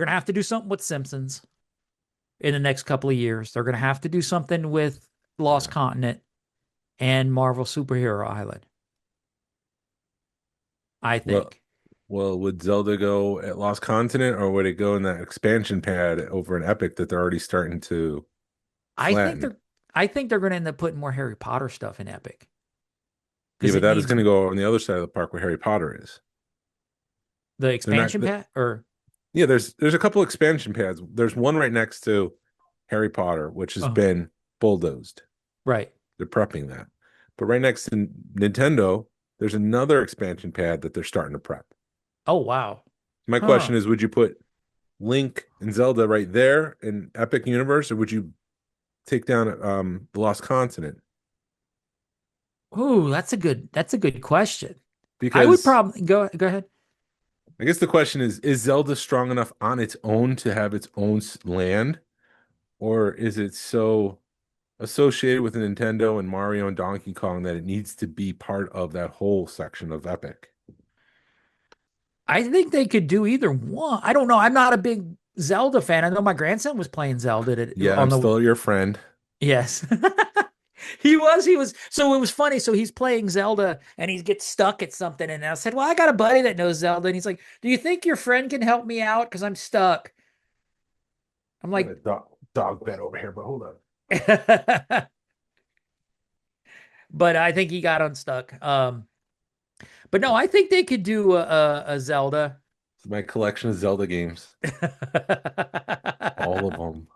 have to do something with Simpsons in the next couple of years. They're gonna have to do something with Lost Yeah. Continent and Marvel Superhero Island. I Well, think. well, would Zelda go at Lost Continent, or would it go in that expansion pad over in Epic that they're already starting to I think flatten? they're I think they're gonna end up putting more Harry Potter stuff in Epic Yeah, because but it that is needs going to go on the other side of the park where Harry Potter is. the They're not. expansion pack or Yeah, there's a couple expansion pads. There's one right next to Harry Potter, which has oh, been bulldozed. right. They're prepping that. But right next to Nintendo, there's another expansion pad that they're starting to prep. Oh wow. My Huh. question is, would you put Link and Zelda right there in Epic Universe, or would you take down the Lost Continent? Ooh, that's a good question. I would Because probably go ahead. I guess the question is Zelda strong enough on its own to have its own land, or is it so associated with Nintendo and Mario and Donkey Kong that it needs to be part of that whole section of Epic? I think they could do either one. I don't know. I'm not a big Zelda fan. I know my grandson was playing Zelda Yeah, on I'm the still your friend. yes. He was. So it was funny. So he's playing Zelda and he gets stuck at something. And I said, well, I got a buddy that knows Zelda. And he's like, do you think your friend can help me out? Because I'm stuck. I'm Got a like, dog bed over here, but hold on. but I think he got unstuck. But no, I think they could do a Zelda. It's my collection of Zelda games, all of them.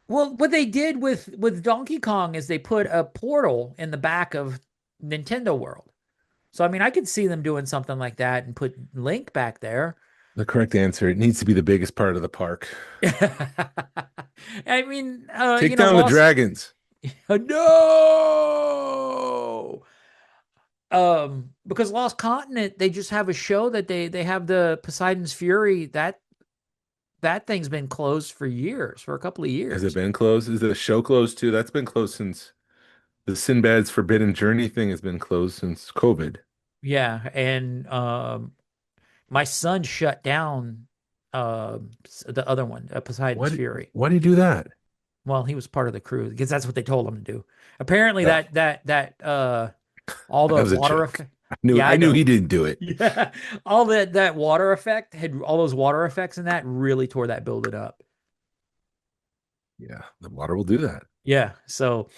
Well, what they did with Donkey Kong is they put a portal in the back of Nintendo World. So I mean, I could see them doing something like that and put Link back there. The correct answer, it needs to be the biggest part of the park. I mean, Take down the Lost. dragons. No. Because Lost Continent, they just have a show that they have the Poseidon's Fury that thing's been closed for years, for a couple of Has it years. been closed? Is the show closed too? That's been closed since the Sinbad's Forbidden Journey thing has been closed since COVID. Yeah, and my son shut down the other one, Poseidon's What? Fury. Why do you do that? Well, he was part of the crew because that's what they told him to do. Apparently Yeah. that all That the was a water joke. effect. I knew Yeah, I I knew know. he didn't do it. Yeah. All that water effect had all those water effects in that really tore that building up. Yeah, the water will do that. Yeah. So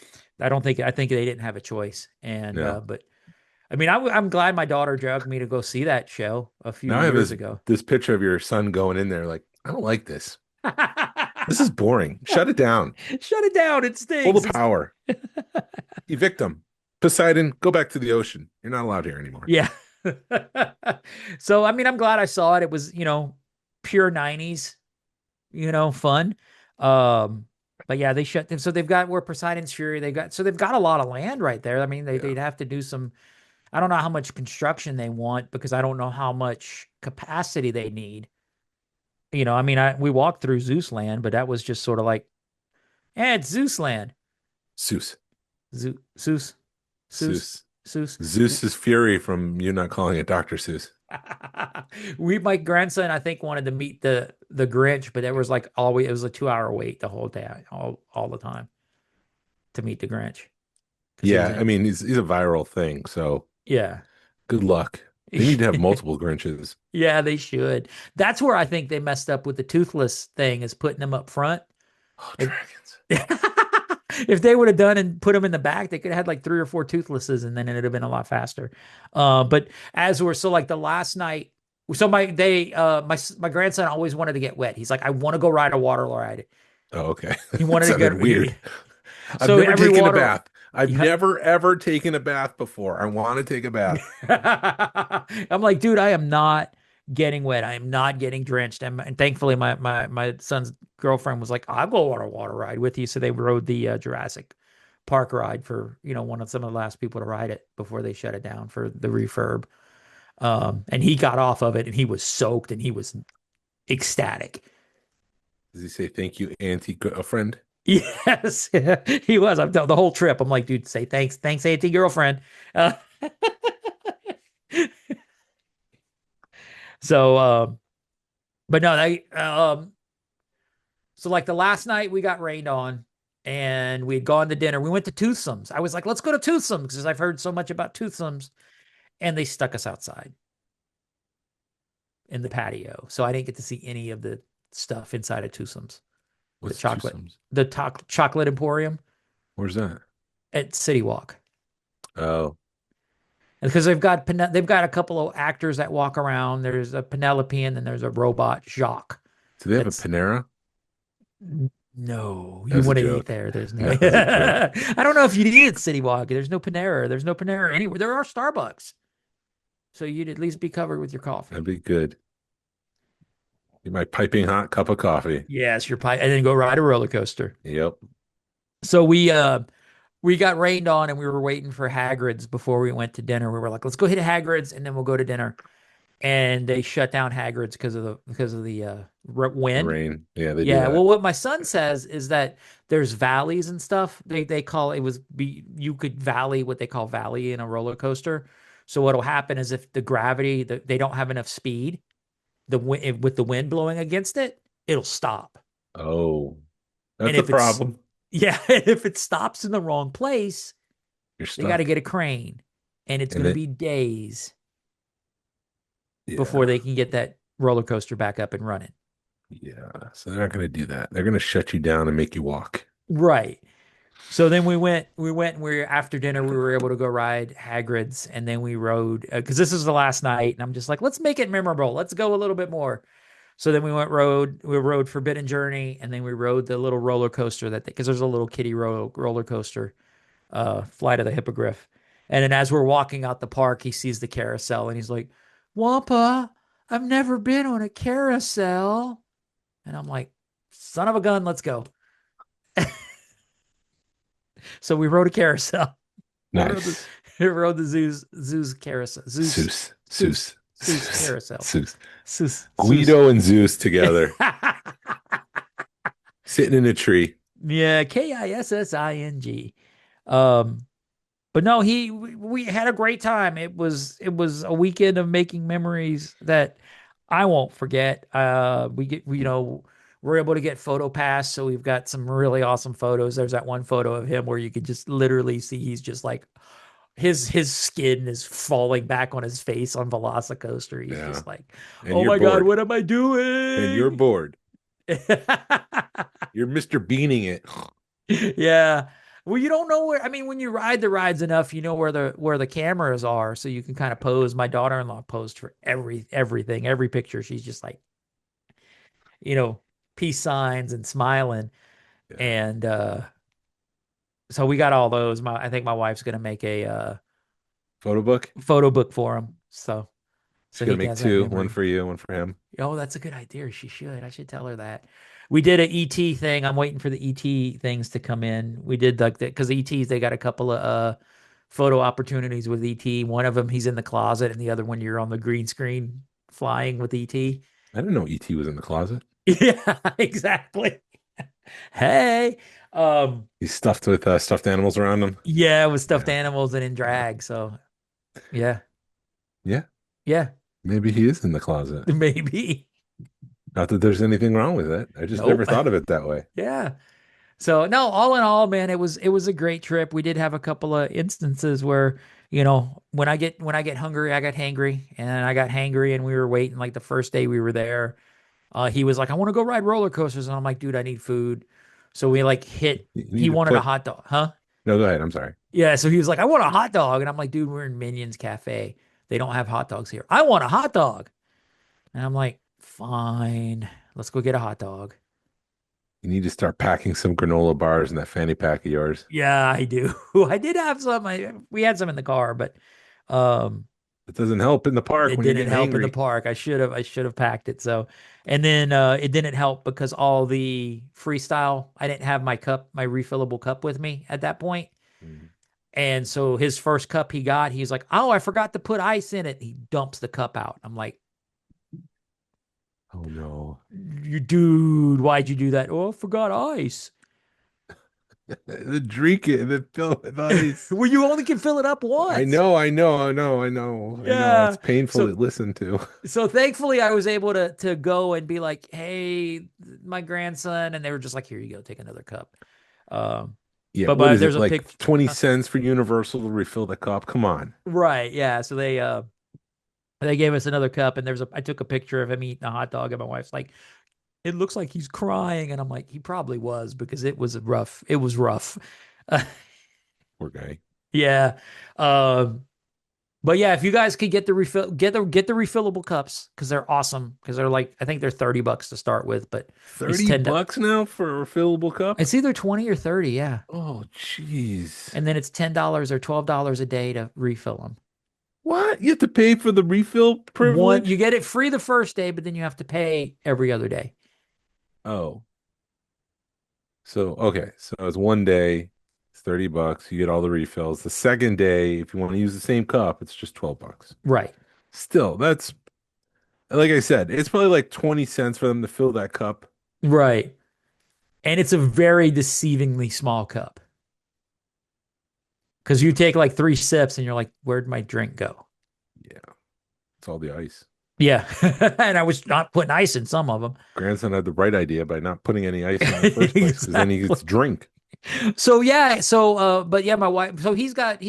I think they didn't have a choice. And Yeah. but I mean I'm glad my daughter dragged me to go see that show a few Now I have years this ago. this picture of your son going in there like, I don't like this. This is boring. Shut it down. Shut it down. It Pull stinks. the power. Evict them. Poseidon, go back to the ocean. You're not allowed here anymore. Yeah. So I mean I'm glad I saw it. It was, pure 90s, fun. But yeah, they shut them. So they've got where Poseidon's Fury, they've got a lot of land right there. I mean, they'd have to do some, I don't know how much construction they want because I don't know how much capacity they need. I mean, we walked through Zeus land, but that was just sort of like, it's Zeus land. Zeus. Zeus, Zeus, Zeus. Zeus. Zeus's fury from you not calling it Dr. Seuss. My grandson, I think, wanted to meet the Grinch, but it was like it was a 2-hour wait the whole day, all the time to meet the Grinch. Yeah, I mean, he's a viral thing, so Yeah. good luck. They need to have multiple Grinches. Yeah, they should. That's where I think they messed up with the toothless thing, is putting them up front. Oh, If- dragons. If they would have done and put them in the back, they could have had like 3 or 4 toothlesses, and then it'd have been a lot faster. But like the last night, so my grandson always wanted to get wet. He's like, I want to go ride a water ride. Oh, okay. He wanted to Sounded get weird. I've So never every taken water- a bath. I've Yeah. never ever taken a bath before. I want to take a bath. I'm like, dude, I am not getting wet. I am not getting drenched. And thankfully, my son's girlfriend was like, I'll go on a water ride with you. So they rode the Jurassic Park ride for, some of the last people to ride it before they shut it down for the refurb. And he got off of it and he was soaked and he was ecstatic. Does he say thank you, Auntie girlfriend? Yes, he was. I'm the whole trip. I'm like, dude, say thanks, auntie girlfriend. So, but no, so like the last night we got rained on and we'd gone to dinner. We went to Toothsome's. I was like, let's go to Toothsome's because I've heard so much about Toothsome's, and they stuck us outside in the patio. So I didn't get to see any of the stuff inside of Toothsome's. What's chocolate. Twosomes? The chocolate emporium Where's that? at City Walk. Oh, Because they've got a couple of actors that walk around. There's a Penelope and then there's a robot Jacques. do they have That's- a Panera? No, That you was a wouldn't joke. eat there. There's no. That was I don't know if you'd eat at City Walk. There's no Panera. There's no Panera anywhere. There are Starbucks, so you'd at least be covered with your coffee. That'd be good. Get my piping hot cup of coffee. Yes, your pie, and then go ride a roller coaster. Yep. So we got rained on, and we were waiting for Hagrid's before we went to dinner. We were like, let's go hit Hagrid's, and then we'll go to dinner. And they shut down Hagrid's because of the wind. Rain. Yeah, they do Yeah, that. well, what my son says is that there's valleys and stuff. They call you could valley, what they call valley in a roller coaster. So what'll happen is if the gravity they don't have enough speed, with the wind blowing against it, it'll stop. Oh, that's And a if it's- problem. Yeah, if it stops in the wrong place, You're they stuck. got to get a crane, and it's And going to it- be days Yeah. before they can get that roller coaster back up and running. Yeah. So they're not going to do that. They're going to shut you down and make you walk. Right. So then we went and after dinner, we were able to go ride Hagrid's, and then we rode, because this is the last night, and I'm just like, let's make it memorable. Let's go a little bit more. So then we rode Forbidden Journey, and then we rode the little roller coaster because there's a little kiddie roller coaster, Flight of the Hippogriff. And then as we're walking out the park, he sees the carousel and he's like, Wampa, I've never been on a carousel. And I'm like, son of a gun, let's go. So we rode a carousel. Nice. We rode the Zeus carousel. Zeus. Carousel. Zeus. Guido and Zeus together, sitting in a tree. Yeah, Kissing. But no, we had a great time. It was a weekend of making memories that I won't forget. We we're able to get photo pass. So we've got some really awesome photos. There's that one photo of him where you could just literally see he's just like his skin is falling back on his face on VelociCoaster. He's Yeah. just like, And oh you're my God, bored. what am I And you're doing? bored. You're Mr. Beaning it. Yeah. Well, you don't know where, I mean, when you ride the rides enough, you know where the cameras are, so you can kind of pose. My daughter-in-law posed for everything, every picture. She's just like, peace signs and smiling. Yeah. And so we got all those. I think my wife's gonna make a Photo book? photo book for him. So She's he gonna make has that 2, one memory. for you, one for him. Oh, that's a good idea. She should. I should tell her that. We did a ET thing. I'm waiting for the ET things to come in. We did like that because ETs, they got a couple of photo opportunities with ET. One of them, he's in the closet, and the other one, you're on the green screen flying with ET. I didn't know ET was in the closet. Yeah, exactly. Hey, He's stuffed with stuffed animals around him. yeah, with stuffed Yeah. animals and in drag. So, yeah, Yeah, yeah, maybe he is in the closet. maybe. Not that there's anything wrong with it. I just never Nope. thought of it that way. Yeah. So no, all in all, man, it was a great trip. We did have a couple of instances where, when I get hungry, I got hangry, and I got hangry, and we were waiting like the first day we were there. He was like, I want to go ride roller coasters, and I'm like, dude, I need food. So we like hit. You He need to wanted a put. hot dog, huh? No, go ahead. I'm sorry. Yeah. So he was like, I want a hot dog, and I'm like, dude, we're in Minions Cafe. They don't have hot dogs here. I want a hot dog, and I'm like, fine, let's go get a hot dog. You need to start packing some granola bars in that fanny pack of yours. Yeah, I do. I did have some. We had some in the car, but um, It doesn't help in the park it when you didn't get help in the hangry. park. I should have packed it. So, and then it didn't help because all the freestyle, I didn't have my cup, my refillable cup with me at that point. Mhm. And so his first cup he got, he's like, "Oh, I forgot to put ice in it." He dumps the cup out. I'm like, Oh no. "You dude, why'd you do that?" "Oh, I forgot ice." The drink it, the fill with ice. Well, you only can fill it up I once. know, I know, I know, I know, I know. Yeah. It's painful to So listen to. So thankfully I was able to go and be like, "Hey, my grandson," and they were just like, "Here you go, take another cup." Um, Yeah, but what is there's it a like pic, 20 cents for Universal to refill the cup? Come on. right? Yeah. So they gave us another cup, and I took a picture of him eating a hot dog, and my wife's like, "It looks like he's crying," and I'm like, "He probably was because it was rough. It was rough." Poor guy. Yeah. Um, But yeah, if you guys could get the refillable cups because they're awesome because they're like I think they're $30 to start with, but it's 30 10. bucks now for a refillable cup? It's either 20 or 30, yeah, Oh, jeez. and then it's $10 or $12 a day to refill them. What? You have to pay for the refill You privilege? get it free the first day, but then you have to pay every other day. Oh. So, okay. So it's one day, it's 30 bucks. You get all the refills. The second day, if you want to use the same cup, it's just 12 bucks. Right, Still, that's like I said, it's probably like 20 cents for them to fill that cup. right, and it's a very deceivingly small cup because you take like 3 sips and you're like, "Where'd my drink go?" Yeah. It's all the ice. Yeah, and I was not putting ice in some of them. Grandson had the right idea by not putting any ice in the first place because then he gets Exactly. drink. So yeah, but yeah, my wife, so he's got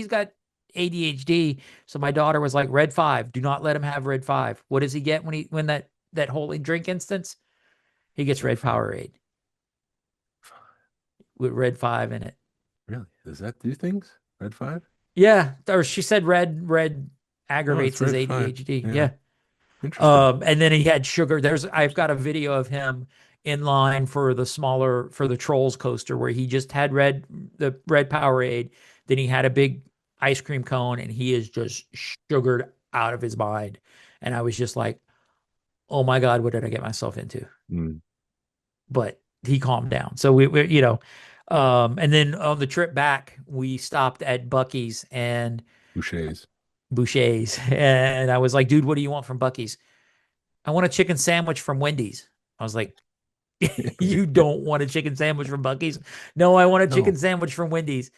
ADHD. So my daughter was like, Red 5, do not let him have Red 5. What does he get when that whole drink instance? He gets Red Powerade with Red 5 in it. Really? Does that do things? Red 5? Yeah, or she said red Oh, it's aggravates his Red 5. ADHD. Yeah. Yeah. Interesting. And then he had sugar. I've got a video of him in line for the Trolls coaster where he just had the red Powerade. Then he had a big ice cream cone and he is just sugared out of his mind. And I was just like, oh my God, what did I get myself into? Mm. But he calmed down. So and then on the trip back, we stopped at Bucky's and Boucher's. And I was like, dude, what do you want from Bucky's? I want a chicken sandwich from Wendy's. I was like, you don't want a chicken sandwich from Bucky's? No, I want a chicken No. sandwich from Wendy's.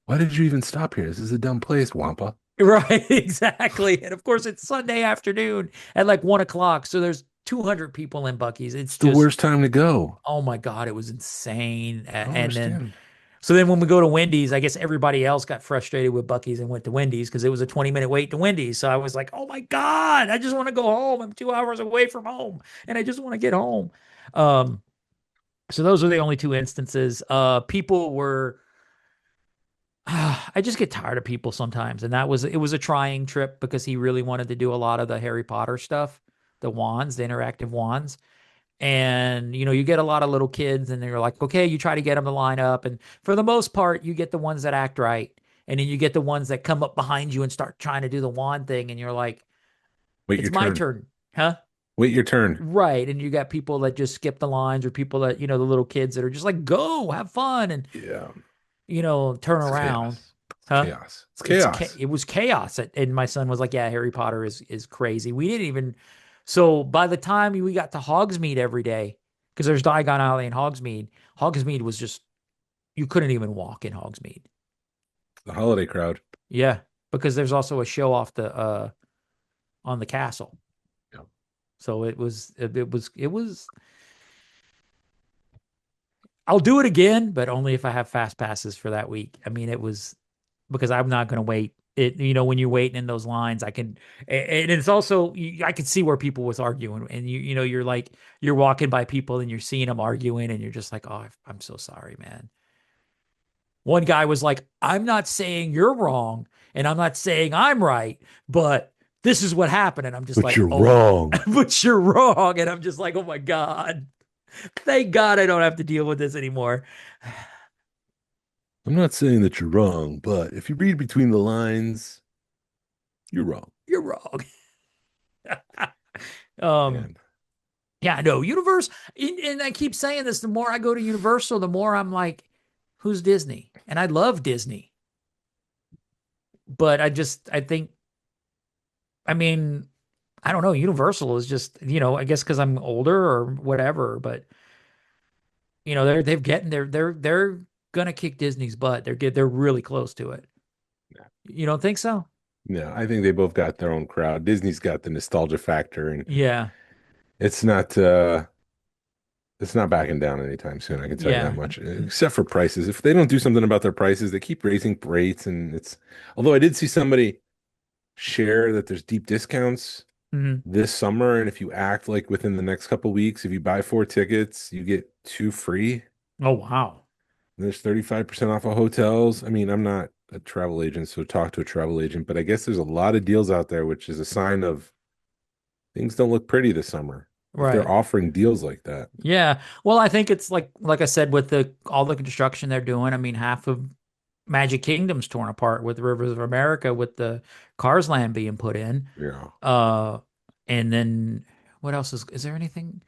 Why did you even stop here? This is a dumb place, Wampa. Right, exactly. And of course, it's Sunday afternoon at like 1 o'clock. So there's 200 people in Bucky's. It's It's the just, worst time to go. oh my God, it was insane. I don't And then, understand. so then when we go to Wendy's, I guess everybody else got frustrated with Bucky's and went to Wendy's because it was a 20-minute wait to Wendy's. So I was like, oh my God, I just want to go home. I'm 2 hours away from home and I just want to get home. Um, so those are the only two instances. People were, I just get tired of people sometimes. And it was a trying trip because he really wanted to do a lot of the Harry Potter stuff, the wands, the interactive wands. And, you get a lot of little kids and they're like, okay, you try to get them to line up. And for the most part, you get the ones that act right. And then you get the ones that come up behind you and start trying to do the wand thing. And you're like, Wait it's your my turn. turn. Huh? Wait your turn. Right. And you got people that just skip the lines or people that, the little kids that are just like, go have fun and, Yeah. turn It's around. chaos. It's Huh? chaos. It's chaos. It was chaos. And my son was like, yeah, Harry Potter is crazy. We didn't even, so by the time we got to Hogsmeade every day, because there's Diagon Alley and Hogsmeade was just, you couldn't even walk in Hogsmeade. The holiday crowd. Yeah. Because there's also a show off on the castle. Yeah. So it was, I'll do it again, but only if I have fast passes for that week. I mean, it was because I'm not going to wait. When you're waiting in those lines, and it's also, I could see where people was arguing and you're like, you're walking by people and you're seeing them arguing and you're just like, oh, I'm so sorry, man. One guy was like, I'm not saying you're wrong and I'm not saying I'm right, but this is what happened. And I'm just But like, you're oh, wrong. but you're wrong. And I'm just like, oh my God, thank God I don't have to deal with this anymore. I'm not saying that you're wrong, but if you read between the lines, you're wrong. You're wrong. um, Man. yeah, no, Universe, and I keep saying this, the more I go to Universal, the more I'm like, who's Disney? And I love Disney. But I think, I mean, I don't know, Universal is just, I guess because I'm older or whatever, but they're gonna kick Disney's butt. They're really close to it. You don't think so? Yeah, I think they both got their own crowd. Disney's got the nostalgia factor, and Yeah. it's not backing down anytime soon. I can tell you Yeah. that much. Except for prices. If they don't do something about their prices, they keep raising rates, and it's. Although I did see somebody share that there's deep discounts Hmm. this summer, and if you act like within the next couple weeks, if you buy 4 tickets, you get 2 free. Oh, wow. There's 35% off of hotels. I mean, I'm not a travel agent, so talk to a travel agent, but I guess there's a lot of deals out there, which is a sign of things don't look pretty this summer. If they're Right. offering deals like that. Yeah. Well, I think it's like I said, with all the construction they're doing, I mean, half of Magic Kingdom's torn apart with Rivers of America with the Cars Land being put in. Yeah. And then what else is there anything?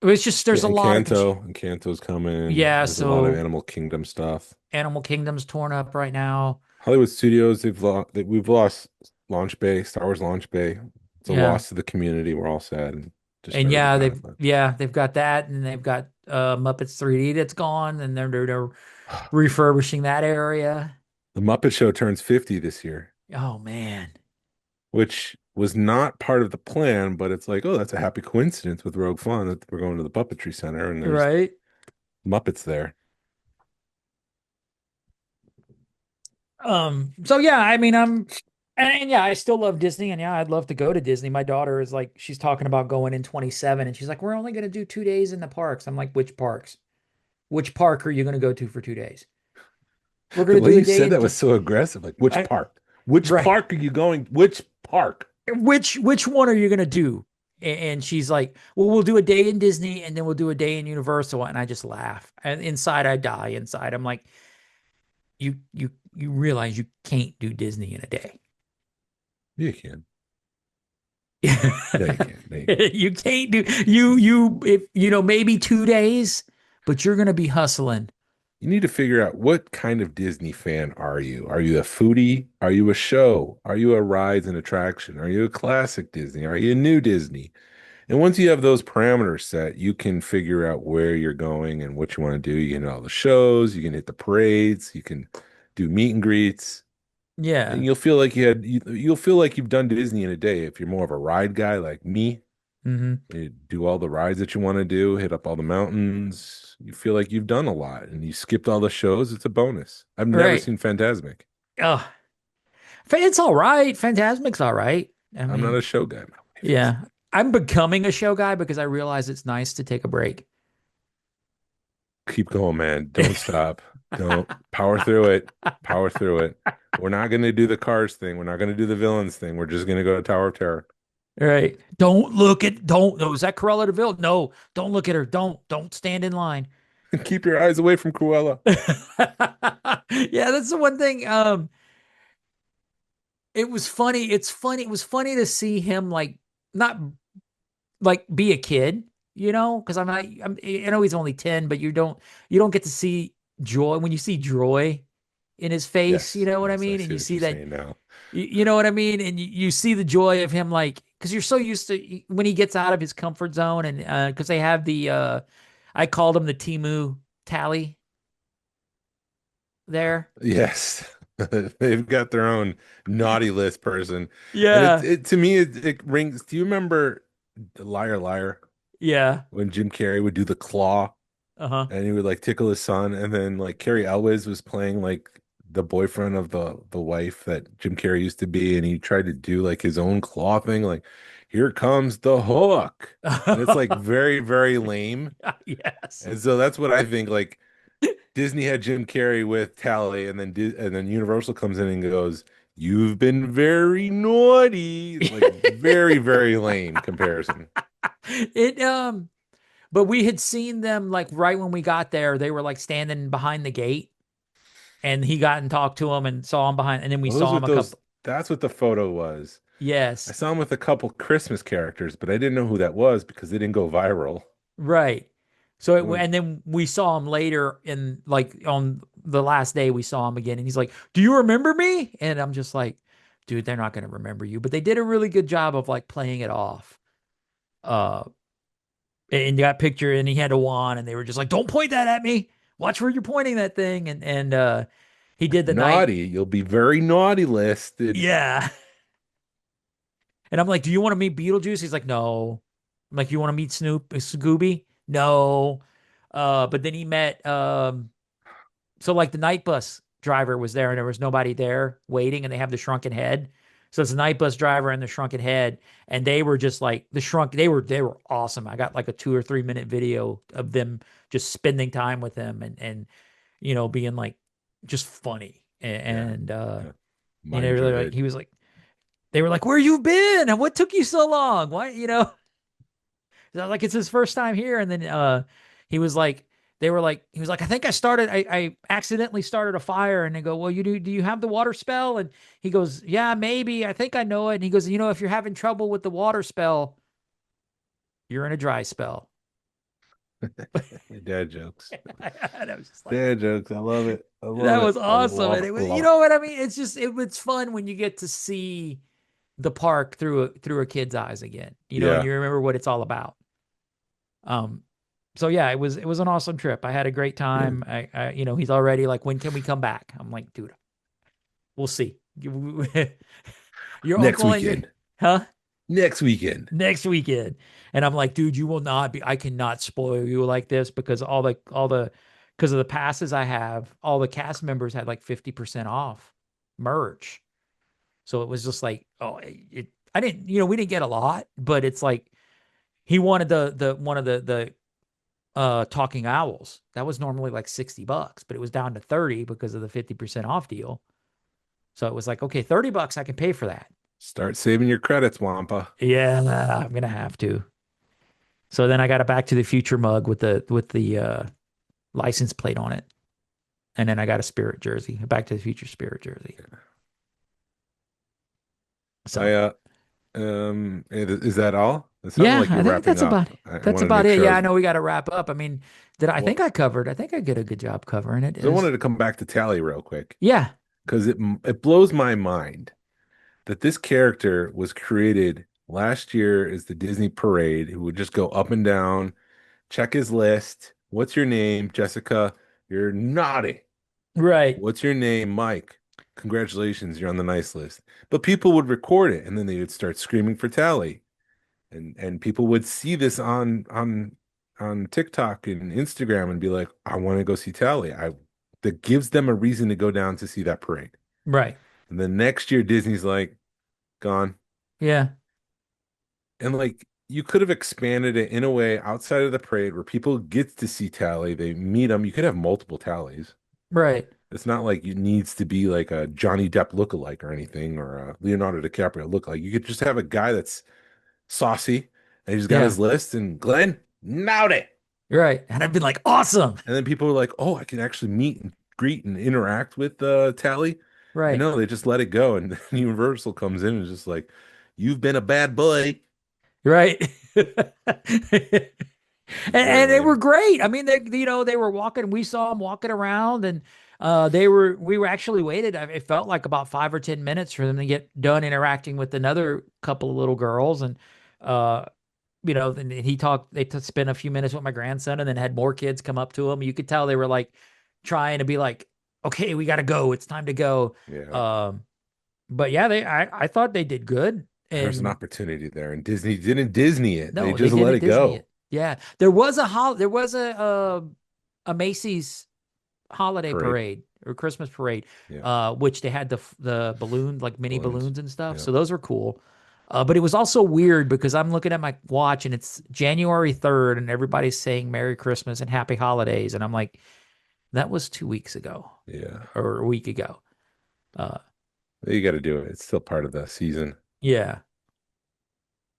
It's just there's Yeah, a lot of Encanto's coming. yeah, There's a lot of so Animal Kingdom stuff. Animal Kingdom's torn up right now. Hollywood Studios, we've lost Launch Bay, Star Wars Launch Bay. It's a Yeah. loss to the community. We're all sad and just And ready yeah, to die, they've got that and they've got Muppets 3D that's gone and they're but refurbishing that area. the Muppet Show turns 50 this year, Oh man. which was not part of the plan, but it's like, oh, that's a happy coincidence with Rogue Fun that we're going to the Puppetry Center and there's Right? Muppets there. So yeah, I mean, and yeah, I still love Disney, and yeah, I'd love to go to Disney. My daughter is like, she's talking about going in 27, and she's like, we're only going to do 2 days in the parks. I'm like, which parks? Which park are you going to go to for 2 days? We're The going to way do a you day said in that was so aggressive. Like, which park? Which Right. park are you going? Which park? Which one are you going to do? And she's like, well, we'll do a day in Disney, and then we'll do a day in Universal. And I just laugh. And inside, I die. Inside, I'm like, you realize you can't do Disney in a day. Yeah, you can. Yeah, you can. Yeah, you can. You can't do you if maybe 2 days, but you're gonna be hustling. You need to figure out what kind of Disney fan are you? Are you a foodie? Are you a show? Are you a rides and attraction? Are you a classic Disney? Are you a new Disney? And once you have those parameters set, you can figure out where you're going and what you want to do. You can hit all the shows, you can hit the parades, you can do meet and greets, Yeah. and you'll feel like you'll feel like you've done Disney in a day if you're more of a ride guy like me. Hmm. You do all the rides that you want to do, hit up all the mountains. You feel like you've done a lot, and you skipped all the shows. It's a bonus. I've never Right. seen Fantasmic. Oh, it's all right. Fantasmic's all right. I I'm not mean, a show guy. My wife is. yeah, I'm becoming a show guy because I realize it's nice to take a break. Keep going, man. Don't stop. Don't power through it. Power through it. We're not going to do the Cars thing. We're not going to do the villains thing. We're just going to go to Tower of Terror. Right. Don't look at, don't, no, is that Cruella de Vil? No, don't look at her. Don't stand in line. Keep your eyes away from Cruella. Yeah, that's the one thing. It was funny. It's funny. It was funny to see him like not like be a kid, because I know he's only 10, but you don't get to see joy when you see joy in his face, you Yes. know what I Yes, I mean? And see you what see you're that, saying now. you know what I mean? And you see the joy of him, like, because you're so used to when he gets out of his comfort zone, and because they have I called him the Timu tally there. Yes. They've got their own naughty list person. And Yeah. it to me it rings. Do you remember Liar Liar Yeah. when Jim Carrey would do the claw Uh-huh. and he would like tickle his son, and then like Carrie Elwes was playing like the boyfriend of the wife that Jim Carrey used to be, and he tried to do like his own claw thing, like here comes the hook. And it's like very, very lame. Yes. And so that's what I think. Like Disney had Jim Carrey with Tally, and then Universal comes in and goes, "You've been very naughty." It's like very, very lame comparison. It but we had seen them like right when we got there. They were like standing behind the gate, and he got and talked to him and saw him behind, and then we Well, those saw are him a those. couple. That's what the photo was. I Yes, saw him with a couple Christmas characters, but I didn't know who that was because they didn't go viral. right. So It was and then we saw him later in like on the last day we saw him again, and he's like, "Do you remember me?" And I'm just like, "Dude, they're not going to remember you." But they did a really good job of like playing it off. Uh, and got picture, and he had a wand, and they were just like, "Don't point that at me. Watch where you're pointing that thing." And he did the night. naughty. You'll be very naughty listed. Yeah. And I'm like, "Do you want to meet Beetlejuice?" He's like, "No." I'm like, "You want to meet Scooby?" No. But then he met so like the night bus driver was there and there was nobody there waiting, and they have the shrunken head. So it's a night bus driver and the shrunken head, and they were just like they were awesome. I got like a 2 or 3 minute video of them just spending time with them, and being like just funny, Yeah, and yeah. they Mind really like Droid. he was like they were like, "Where you been? And what took you so long? Why?" Like it's his first time here. And then he was like, they were like, he was like, I accidentally started a fire. And they go, "Well, do you have the water spell?" And he goes, "Yeah, maybe. I think I know it." And he goes, "If you're having trouble with the water spell, you're in a dry spell." Dad jokes. And I was just like, Dad jokes. I love it. I love that it. was I awesome. And love it it a was, you lot. know what I mean? It's just, it's fun when you get to see the park through a kid's eyes again, and Yeah. you remember what it's all about. Um, so yeah, it was an awesome trip. I had a great Yeah. time. He's already like, "When can we come back?" I'm like, "Dude, we'll see." Your Next uncle and your, weekend. huh? Next weekend. Next weekend. And I'm like, "Dude, you will not be. I cannot spoil you like this because because of the passes I have, all the cast members had like 50% off merch. So it was just like, oh, I didn't, we didn't get a lot, but it's like he wanted the one of the talking owls. That was normally like $60, but it was down to 30 because of the 50% off deal. So it was like, okay, $30, I can pay for that. Start saving your credits, Wampa. Yeah, I'm gonna have to. So then I got a Back to the Future mug with the license plate on it, and then I got a Spirit jersey, a Back to the Future Spirit jersey. I So is that all? It sounded yeah, like I you're think wrapping up. I that's wanted to about make it. sure Yeah, I know we got to wrap up. I mean, I think well, I think I did a good job covering it. so I wanted to come back to Tally real quick Yeah, because it blows my mind that this character was created last year as the Disney parade who would just go up and down, check his list. What's your name, Jessica? You're naughty. right. What's your name, Mike? Congratulations, you're on the nice list. But people would record it and then they would start screaming for Tally. and people would see this on TikTok and Instagram and be like, I want to go see Tally. That gives them a reason to go down to see that parade. Right. And the next year Disney's like, gone. Yeah. And like you could have expanded it in a way outside of the parade where people get to see Tally, they meet them. You could have multiple Tallies. Right. It's not like it needs to be like a Johnny Depp lookalike or anything, or a Leonardo DiCaprio lookalike. You could just have a guy that's saucy and he's got Yeah. his list and Glenn, nailed it. Right. And I've been like, awesome. And then people are like, oh, I can actually meet and greet and interact with Tally. And Right. no, they just let it go. And Universal comes in and is just like, you've been a bad boy. Right. And they were lame. great. I mean, they were walking, we saw them walking around, and we were actually waited. It felt like about 5 or 10 minutes for them to get done interacting with another couple of little girls. And, then they spent a few minutes with my grandson and then had more kids come up to him. You could tell they were like trying to be like, okay, we got to go. It's time to go. Yeah. But yeah, I thought they did good. There's an And opportunity there. And Disney didn't Disney it. no, They they just let didn't it Disney go. it. Yeah, there was a Macy's holiday parade or Christmas parade, Yeah. which they had the balloon, like mini balloons and stuff. Yeah. So those were cool. But it was also weird because I'm looking at my watch and it's January 3rd and everybody's saying Merry Christmas and Happy Holidays. And I'm like, that was 2 weeks ago Yeah. or a week ago. You got to do it. It's still part of the season. Yeah.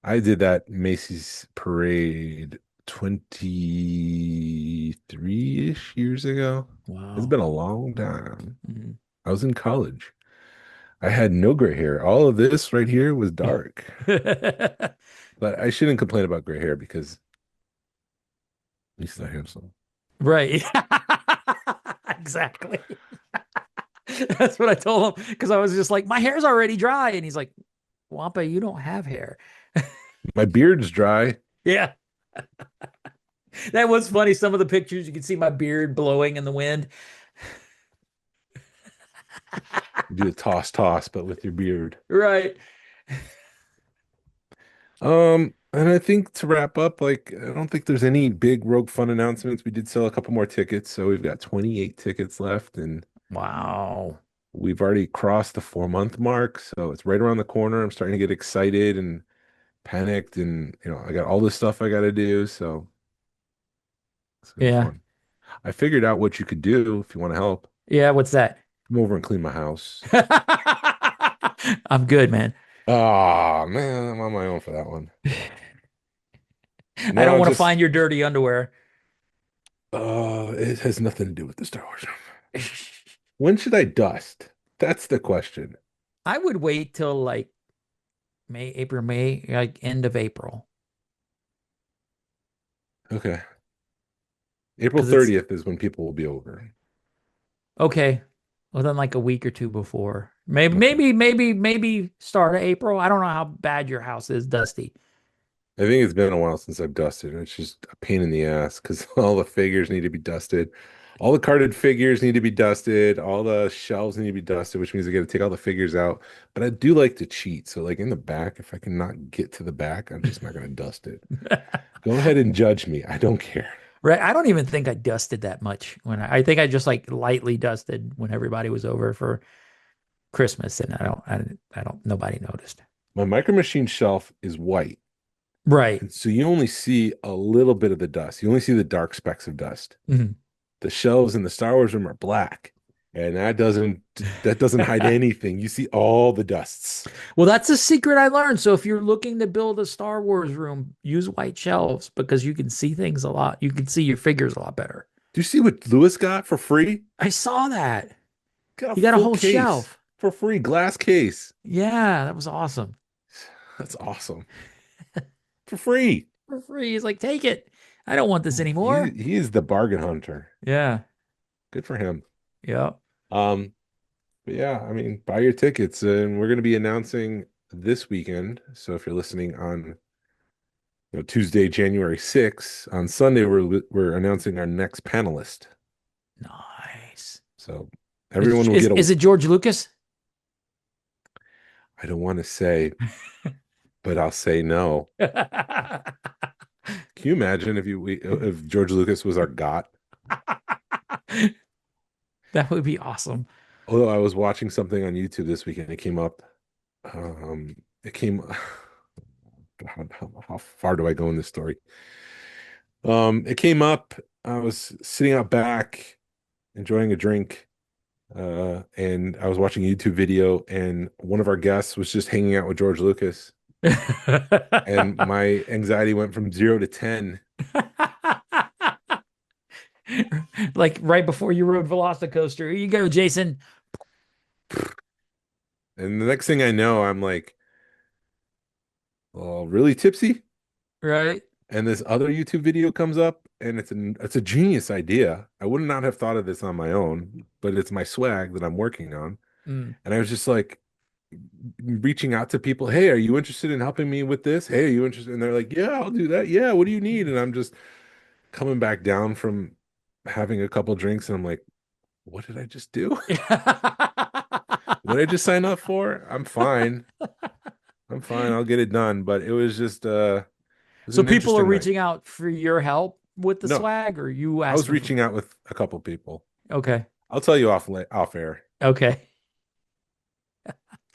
I did that Macy's parade 23-ish years ago. Wow. It's been a long time. Mm-hmm. I was in college. I had no gray hair. All of this right here was dark. But I shouldn't complain about gray hair because at least I have some. Right. Exactly. That's what I told him because I was just like, my hair's already dry. And he's like, Wampa, you don't have hair. My beard's dry. Yeah. That was funny. Some of the pictures, you can see my beard blowing in the wind. Do a toss, but with your beard. Right. And I think to wrap up, like, I don't think there's any big Rogue Fun announcements. We did sell a couple more tickets, so we've got 28 tickets left, and Wow. we've already crossed the 4-month mark, so it's right around the corner. I'm starting to get excited and panicked, and I got all this stuff I got to do, so it's gonna be Yeah. fun. I figured out what you could do if you want to help. Yeah. What's that? Come over and clean my house. I'm good, man. Oh man, I'm on my own for that one. I don't No, want to just find your dirty underwear. it has nothing to do with the Star Wars room. When should I dust? That's the question. I would wait till like May, like end of April. Okay. April 'Cause it's- 30th is when people will be over. Okay. Well, then like a week or two before. Maybe, Okay. maybe start of April. I don't know how bad your house is, Dusty. I think it's been a while since I've dusted. It's just a pain in the ass because all the figures need to be dusted. All the carded figures need to be dusted. All the shelves need to be dusted, which means I got to take all the figures out. But I do like to cheat. So, like in the back, if I can not get to the back, I'm just not going to dust it. Go ahead and judge me. I don't care. Right. I don't even think I dusted that much I think I just like lightly dusted when everybody was over for Christmas, and I don't nobody noticed. My Micro Machine shelf is white. Right. And so you only see a little bit of the dust. You only see the dark specks of dust. Mhm. The shelves in the Star Wars room are black, and that doesn't hide anything. You see all the dusts. Well, that's a secret I learned. So if you're looking to build a Star Wars room, use white shelves because you can see things a lot. You can see your figures a lot better. Do you see what Lewis got for free? I saw that. Got You got a full whole case shelf. for free, glass case. Yeah, that was awesome. That's awesome. For free. For free. He's like, take it. I don't want this anymore. He is the bargain hunter. Yeah. Good for him. Yeah. But yeah, I mean, buy your tickets, and we're going to be announcing this weekend. So if you're listening on Tuesday, January 6th, on Sunday we're announcing our next panelist. Nice. So everyone will is, get a. Is it George Lucas? I don't want to say. but I'll say no. Can you imagine if George Lucas was our GOT? That would be awesome. Although I was watching something on YouTube this weekend, it came up. It came. How far do I go in this story? It came up. I was sitting out back, enjoying a drink, and I was watching a YouTube video, and one of our guests was just hanging out with George Lucas, and my anxiety went from 0 to 10. Like right before you rode VelociCoaster. Here you go, Jason. And the next thing I know, I'm like, oh, really tipsy? Right? And this other YouTube video comes up, and it's a genius idea. I would not have thought of this on my own, but it's my swag that I'm working on. Mm. And I was just like reaching out to people, hey, are you interested in helping me with this? Hey, are you interested? And they're like, yeah, I'll do that. Yeah, what do you need? And I'm just coming back down from having a couple drinks, and I'm like, what did I just do? What did I just sign up for? I'm fine. I'm fine. I'll get it done. But it was just it was So an people are interesting night. reaching out for your help with the No, swag, or you I asked was them reaching out with a couple people. Okay. I'll tell you off air. Okay.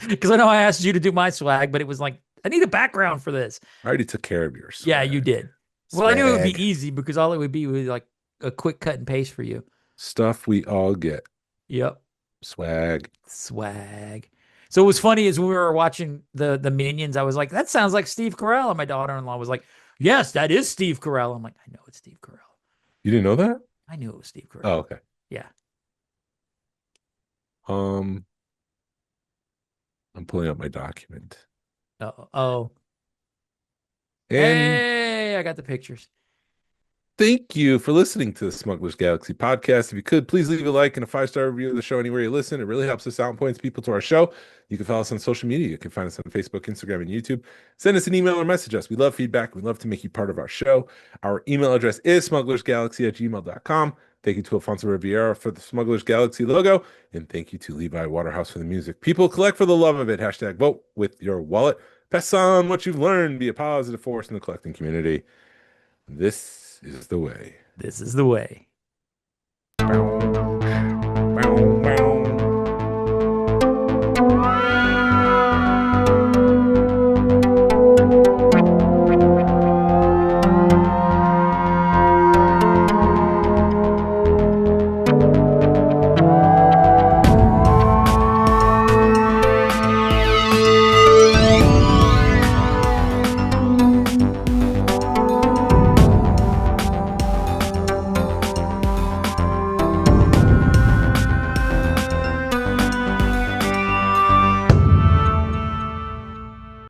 Because I know I asked you to do my swag, but it was like, I need a background for this. I already took care of yours. Yeah, you did. Well, I knew it would Swag. be easy because all it would be was like a quick cut and paste for you. Stuff we all get. Yep. Swag. Swag. So it was funny as we were watching the Minions, I was like, that sounds like Steve Carell. And my daughter-in-law was like, yes, that is Steve Carell. I'm like, I know it's Steve Carell. You didn't know that? I knew it was Steve Carell. Oh, okay. Yeah. I'm pulling up my document. Oh. And Hey, I got the pictures. thank you for listening to the Smugglers Galaxy podcast. If you could, please leave a like and a 5-star review of the show anywhere you listen. It really helps us out and points people to our show. You can follow us on social media. You can find us on Facebook, Instagram, and YouTube. Send us an email or message us. We love feedback. We love to make you part of our show. Our email address is smugglersgalaxy@gmail.com. Thank you to Alfonso Riviera for the Smugglers Galaxy logo. And thank you to Levi Waterhouse for the music. People, collect for the love of it. Hashtag vote with your wallet. Pass on what you've learned. Be a positive force in the collecting community. This is the way. This is the way. Bow, bow, bow.